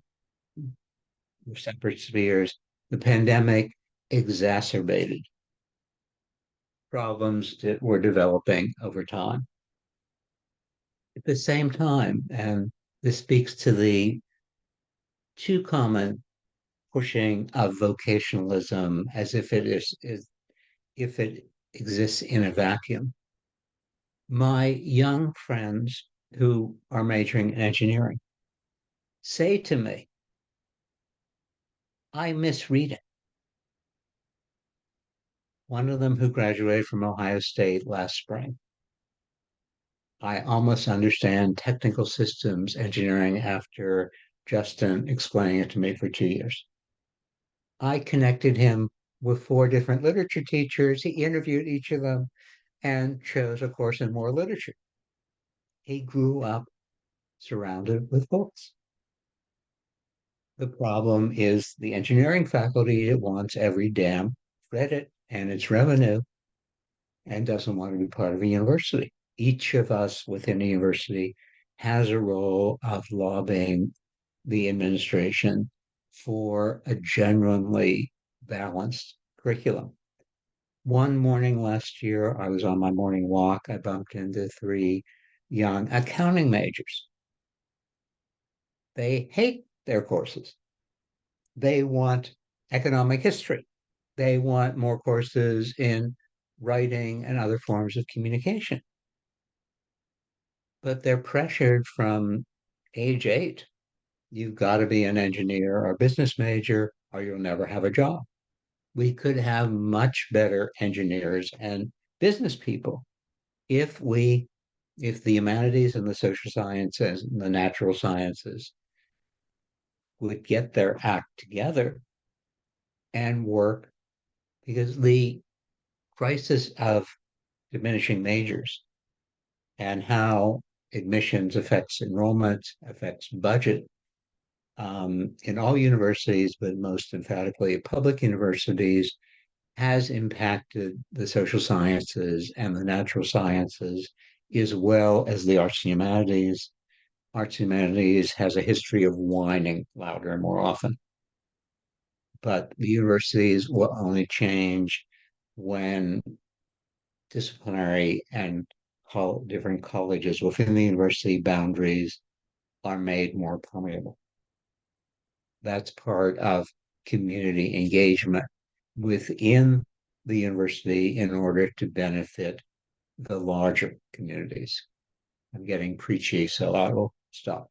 Separate spheres. The pandemic exacerbated problems that were developing over time. At the same time, and this speaks to the too common pushing of vocationalism as if if it exists in a vacuum. My young friends who are majoring in engineering say to me, I miss reading. One of them who graduated from Ohio State last spring. I almost understand technical systems engineering after Justin explaining it to me for 2 years. I connected him with 4 different literature teachers. He interviewed each of them and chose a course in more literature. He grew up surrounded with books. The problem is the engineering faculty that wants every damn credit and its revenue and doesn't want to be part of a university. Each of us within a university has a role of lobbying the administration for a genuinely balanced curriculum. One morning last year, I was on my morning walk. I bumped into 3 young accounting majors. They hate their courses. They want economic history. They want more courses in writing and other forms of communication. But they're pressured from age 8. You've got to be an engineer or a business major, or you'll never have a job. We could have much better engineers and business people if the humanities and the social sciences and the natural sciences would get their act together and work, because the crisis of diminishing majors and how admissions affects enrollment, affects budget in all universities, but most emphatically public universities, has impacted the social sciences and the natural sciences, as well as the arts and humanities. Arts and humanities has a history of whining louder and more often. But the universities will only change when disciplinary and different colleges within the university boundaries are made more permeable. That's part of community engagement within the university in order to benefit the larger communities. I'm getting preachy, so I will stop.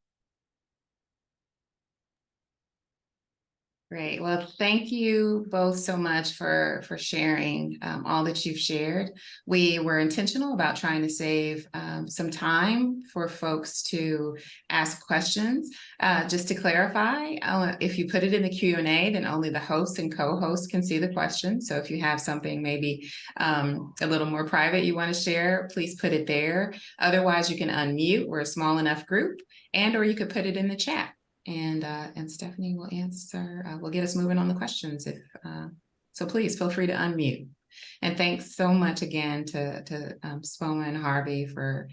Great. Well, thank you both so much for sharing all that you've shared. We were intentional about trying to save some time for folks to ask questions. Just to clarify, if you put it in the Q&A, then only the hosts and co-hosts can see the question. So if you have something maybe a little more private you want to share, please put it there. Otherwise, you can unmute. We're a small enough group, or you could put it in the chat. And Stephanie will answer, will get us moving on the questions. So please feel free to unmute. And thanks so much again to Spoma and Harvey for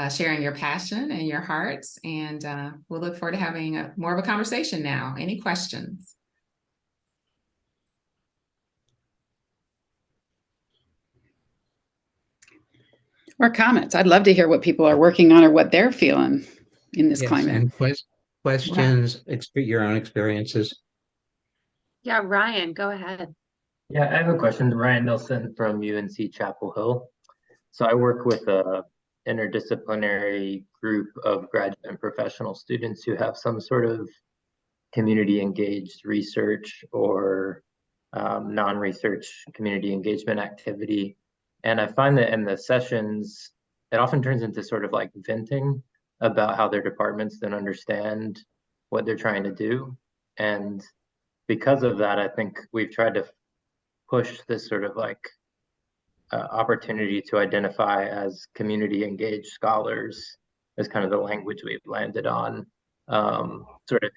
sharing your passion and your hearts. And we'll look forward to having more of a conversation now. Any questions? Or comments. I'd love to hear what people are working on or what they're feeling in this climate. And questions, your own experiences. Yeah, Ryan, go ahead. Yeah, I have a question. Ryan Nelson from UNC Chapel Hill. So I work with a interdisciplinary group of graduate and professional students who have some sort of community engaged research or non-research community engagement activity. And I find that in the sessions, it often turns into sort of like venting about how their departments don't understand what they're trying to do. And because of that, I think we've tried to push this sort of like opportunity to identify as community engaged scholars as kind of the language we've landed on, sort of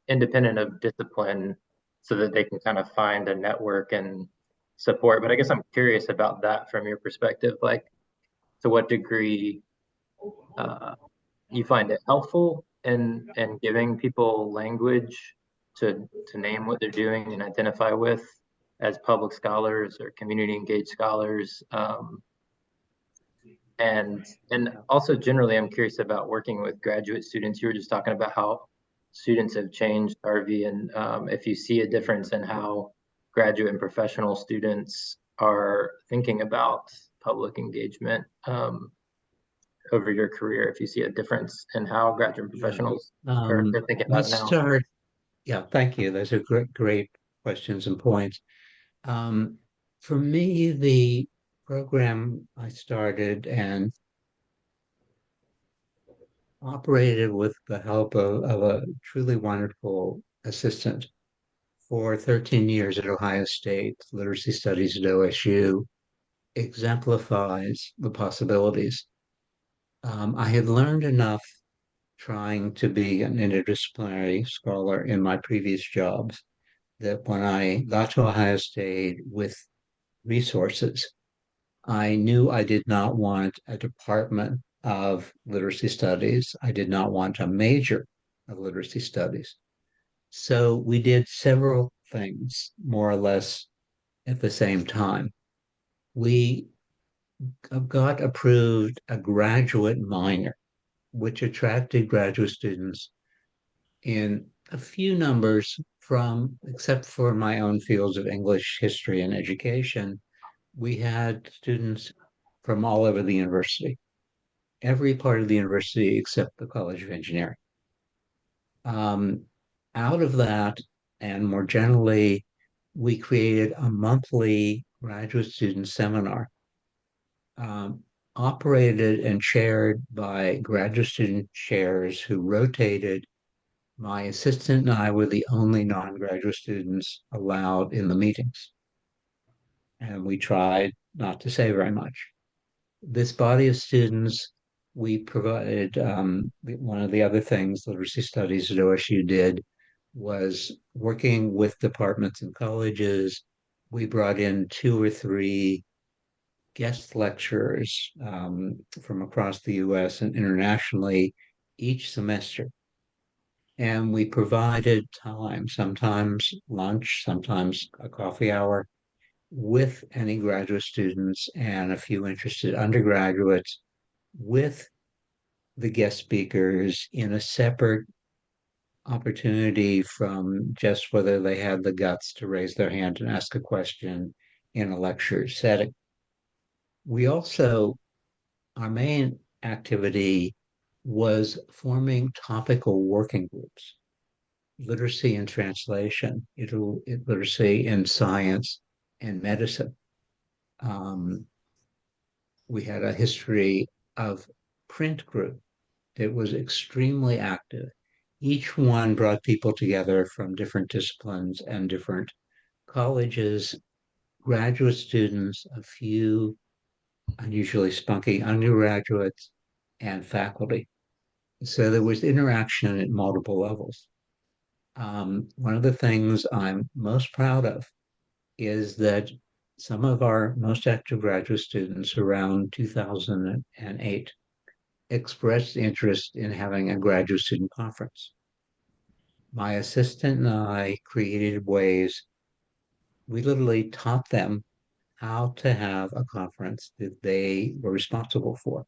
independent of discipline, so that they can kind of find a network and support. But I guess I'm curious about that from your perspective, like to what degree you find it helpful in giving people language to name what they're doing and identify with as public scholars or community engaged scholars. And also generally, I'm curious about working with graduate students. You were just talking about how students have changed, Harvey, and if you see a difference in how graduate and professional students are thinking about public engagement over your career, if you see a difference in how graduate professionals are thinking about it now. Yeah, thank you. Those are great questions and points. For me, the program I started and operated with the help of a truly wonderful assistant for 13 years at Ohio State, Literacy Studies at OSU, exemplifies the possibilities. I had learned enough trying to be an interdisciplinary scholar in my previous jobs that when I got to Ohio State with resources, I knew I did not want a department of literacy studies. I did not want a major of literacy studies. So we did several things more or less at the same time. We got approved a graduate minor, which attracted graduate students in a few numbers from, except for my own fields of English, history, and education, we had students from all over the university, every part of the university except the College of Engineering. Out of that, and more generally, we created a monthly graduate student seminar, operated and chaired by graduate student chairs who rotated. My assistant and I were the only non-graduate students allowed in the meetings. And we tried not to say very much. This body of students, we provided, one of the other things Literacy Studies at OSU did was working with departments and colleges. We brought in 2 or 3 guest lecturers from across the US and internationally each semester. And we provided time, sometimes lunch, sometimes a coffee hour, with any graduate students and a few interested undergraduates with the guest speakers in a separate opportunity from just whether they had the guts to raise their hand and ask a question in a lecture setting. We also, our main activity was forming topical working groups, literacy and translation, literacy in science and medicine. We had a history of print group that was extremely active. Each one brought people together from different disciplines and different colleges, graduate students, a few unusually spunky undergraduates, and faculty. So there was interaction at multiple levels. One of the things I'm most proud of is that some of our most active graduate students around 2008 expressed interest in having a graduate student conference. My assistant and I created ways, we literally taught them how to have a conference that they were responsible for.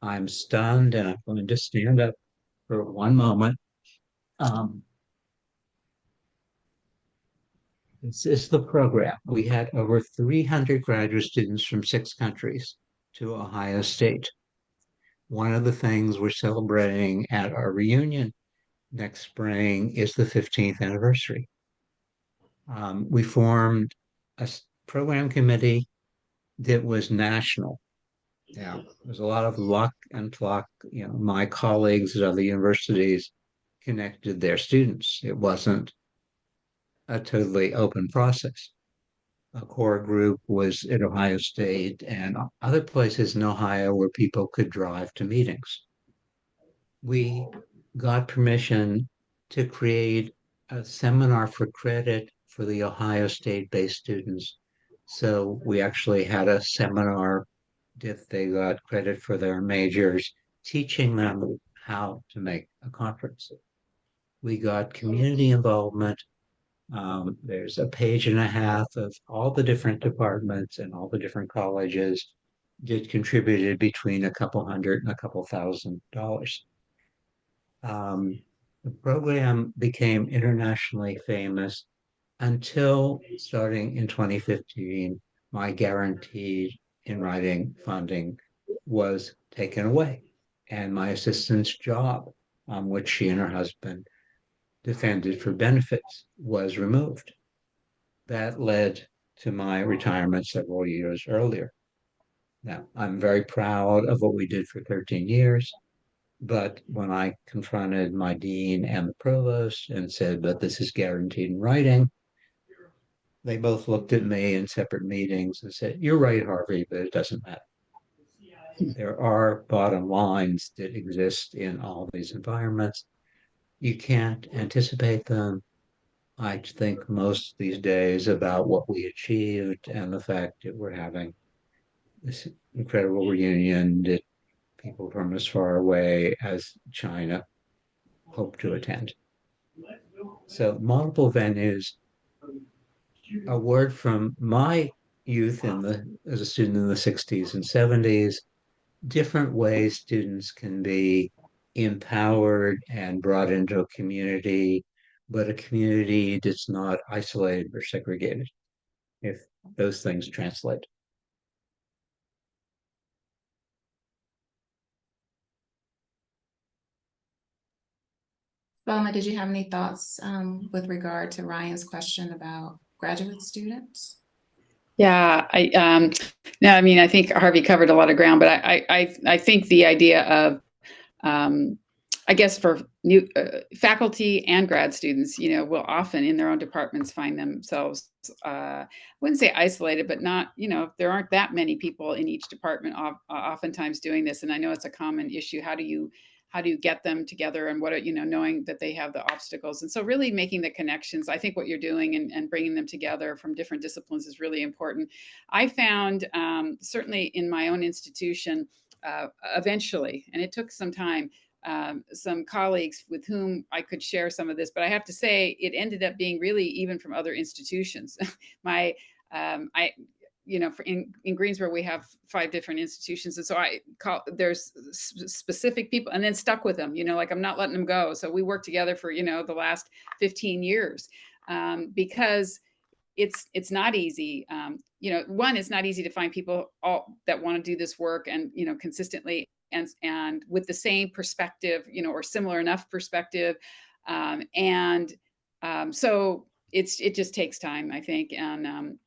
I'm stunned and I'm going to stand up for one moment. This is the program. We had over 300 graduate students from 6 countries to Ohio State. One of the things we're celebrating at our reunion next spring is the 15th anniversary. We formed a program committee that was national. Yeah, there's a lot of luck and pluck. You know, my colleagues at other universities connected their students. It wasn't a totally open process. A core group was at Ohio State and other places in Ohio where people could drive to meetings. We got permission to create a seminar for credit for the Ohio State-based students. So we actually had a seminar that they got credit for their majors, teaching them how to make a conference. We got community involvement. There's a page and a half of all the different departments and all the different colleges that contributed between a couple hundred and a couple $1,000. The program became internationally famous until starting in 2015, my guaranteed in writing funding was taken away, and my assistant's job, which she and her husband defended for benefits, was removed. That led to my retirement several years earlier. Now, I'm very proud of what we did for 13 years, but when I confronted my dean and the provost and said, but this is guaranteed in writing, they both looked at me in separate meetings and said, you're right, Harvey, but it doesn't matter. There are bottom lines that exist in all these environments. You can't anticipate them. I think most these days about what we achieved and the fact that we're having this incredible reunion that people from as far away as China hope to attend. So multiple venues. A word from my youth as a student in the 60s and 70s, different ways students can be empowered and brought into a community, but a community that's not isolated or segregated, if those things translate. Spoma, did you have any thoughts with regard to Ryan's question about graduate students? Yeah, no, I mean, I think Harvey covered a lot of ground, but I think the idea of, I guess for new faculty and grad students, you know, will often in their own departments find themselves, I wouldn't say isolated, but not, you know, there aren't that many people in each department oftentimes doing this. And I know it's a common issue. How do you get them together, and what are, you know, knowing that they have the obstacles? And so really making the connections, I think what you're doing and bringing them together from different disciplines is really important. I found certainly in my own institution, eventually, and it took some time, some colleagues with whom I could share some of this, but I have to say it ended up being really even from other institutions. in Greensboro, we have 5 different institutions. And so there's specific people, and then stuck with them, like I'm not letting them go. So we worked together for, the last 15 years because it's not easy. One, it's not easy to find people that want to do this work and, consistently and with the same perspective, or similar enough perspective. So it just takes time, I think. And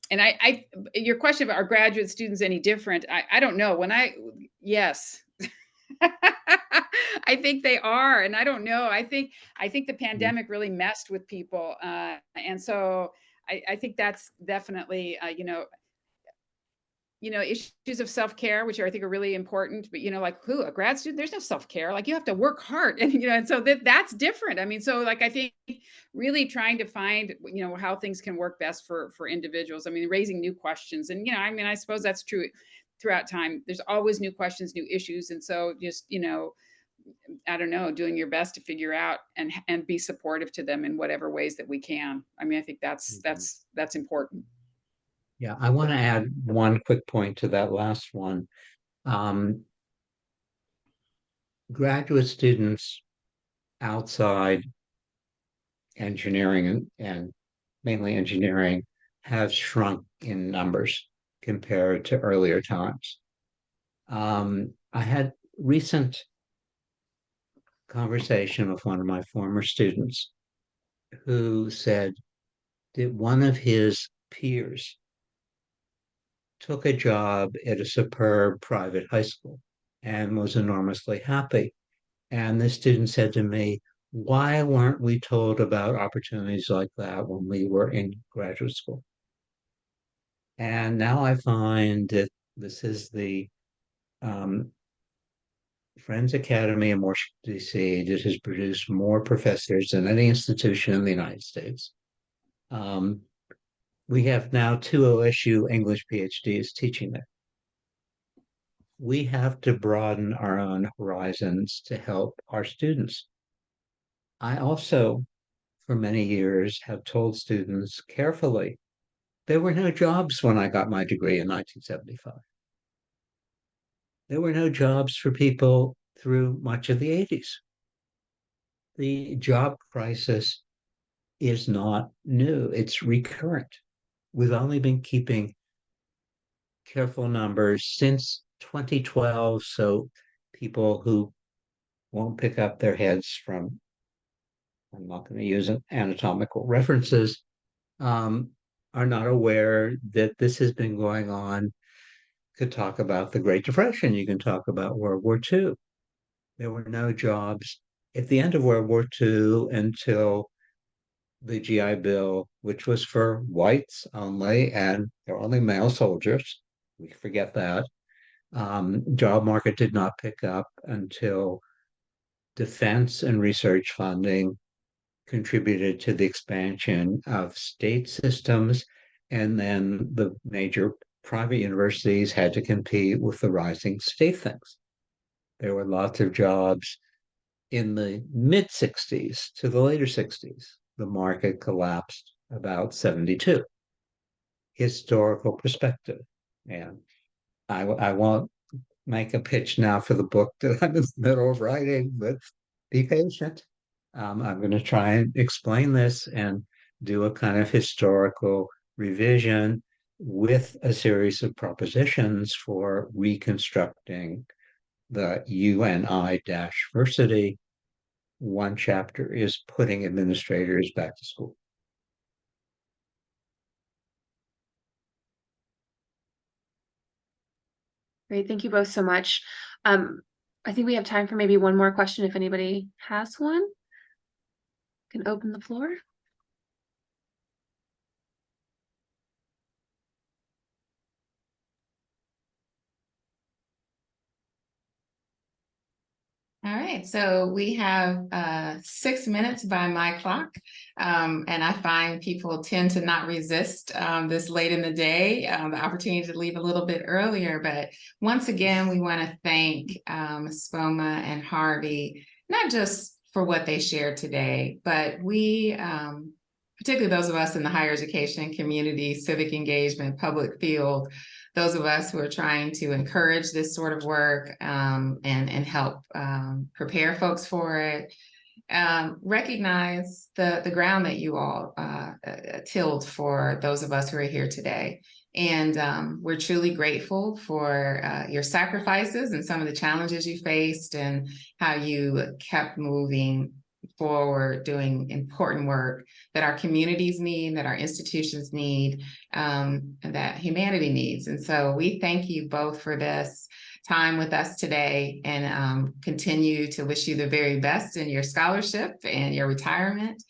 your question about, are graduate students any different? I don't know. Yes. I think they are. And I don't know. I think the pandemic really messed with people. And so I think that's definitely, issues of self-care, which I think are really important, but, like a grad student, there's no self-care, like you have to work hard. And, and so that's different. I mean, so like, I think really trying to find, how things can work best for individuals. I mean, raising new questions and, I suppose that's true throughout time. There's always new questions, new issues. And so just, I don't know, doing your best to figure out and be supportive to them in whatever ways that we can. I mean, I think that's important. Yeah, I want to add one quick point to that last one. Graduate students outside engineering and mainly engineering have shrunk in numbers compared to earlier times. I had recent conversation with one of my former students who said that one of his peers took a job at a superb private high school and was enormously happy. And the student said to me, why weren't we told about opportunities like that when we were in graduate school? And now I find that this is the Friends Academy in Washington, D.C. that has produced more professors than any institution in the United States. We have now 2 OSU English PhDs teaching there. We have to broaden our own horizons to help our students. I also, for many years, have told students carefully, there were no jobs when I got my degree in 1975. There were no jobs for people through much of the 80s. The job crisis is not new, it's recurrent. We've only been keeping careful numbers since 2012, so people who won't pick up their heads from, I'm not going to use anatomical references, are not aware that this has been going on. You could talk about the Great Depression, you can talk about World War II. There were no jobs at the end of World War II until the GI Bill, which was for whites only, and there were only male soldiers. We forget that. Job market did not pick up until defense and research funding contributed to the expansion of state systems, and then the major private universities had to compete with the rising state things. There were lots of jobs in the mid-60s to the later 60s. The market collapsed about 72. Historical perspective. And I won't make a pitch now for the book that I'm in the middle of writing, but be patient. I'm going to try and explain this and do a kind of historical revision with a series of propositions for reconstructing the Uni-versity. One chapter is putting administrators back to school. Great, thank you both so much. I think we have time for maybe one more question if anybody has one. Can open the floor. All right, so we have 6 minutes by my clock, and I find people tend to not resist this late in the day, the opportunity to leave a little bit earlier. But once again, we want to thank Spoma and Harvey, not just for what they shared today, but we particularly those of us in the higher education, community, civic engagement, public field, those of us who are trying to encourage this sort of work and help prepare folks for it. Recognize the ground that you all tilled for those of us who are here today. And we're truly grateful for your sacrifices and some of the challenges you faced and how you kept moving forward, doing important work that our communities need, that our institutions need, and that humanity needs. And so we thank you both for this time with us today, and continue to wish you the very best in your scholarship and your retirement.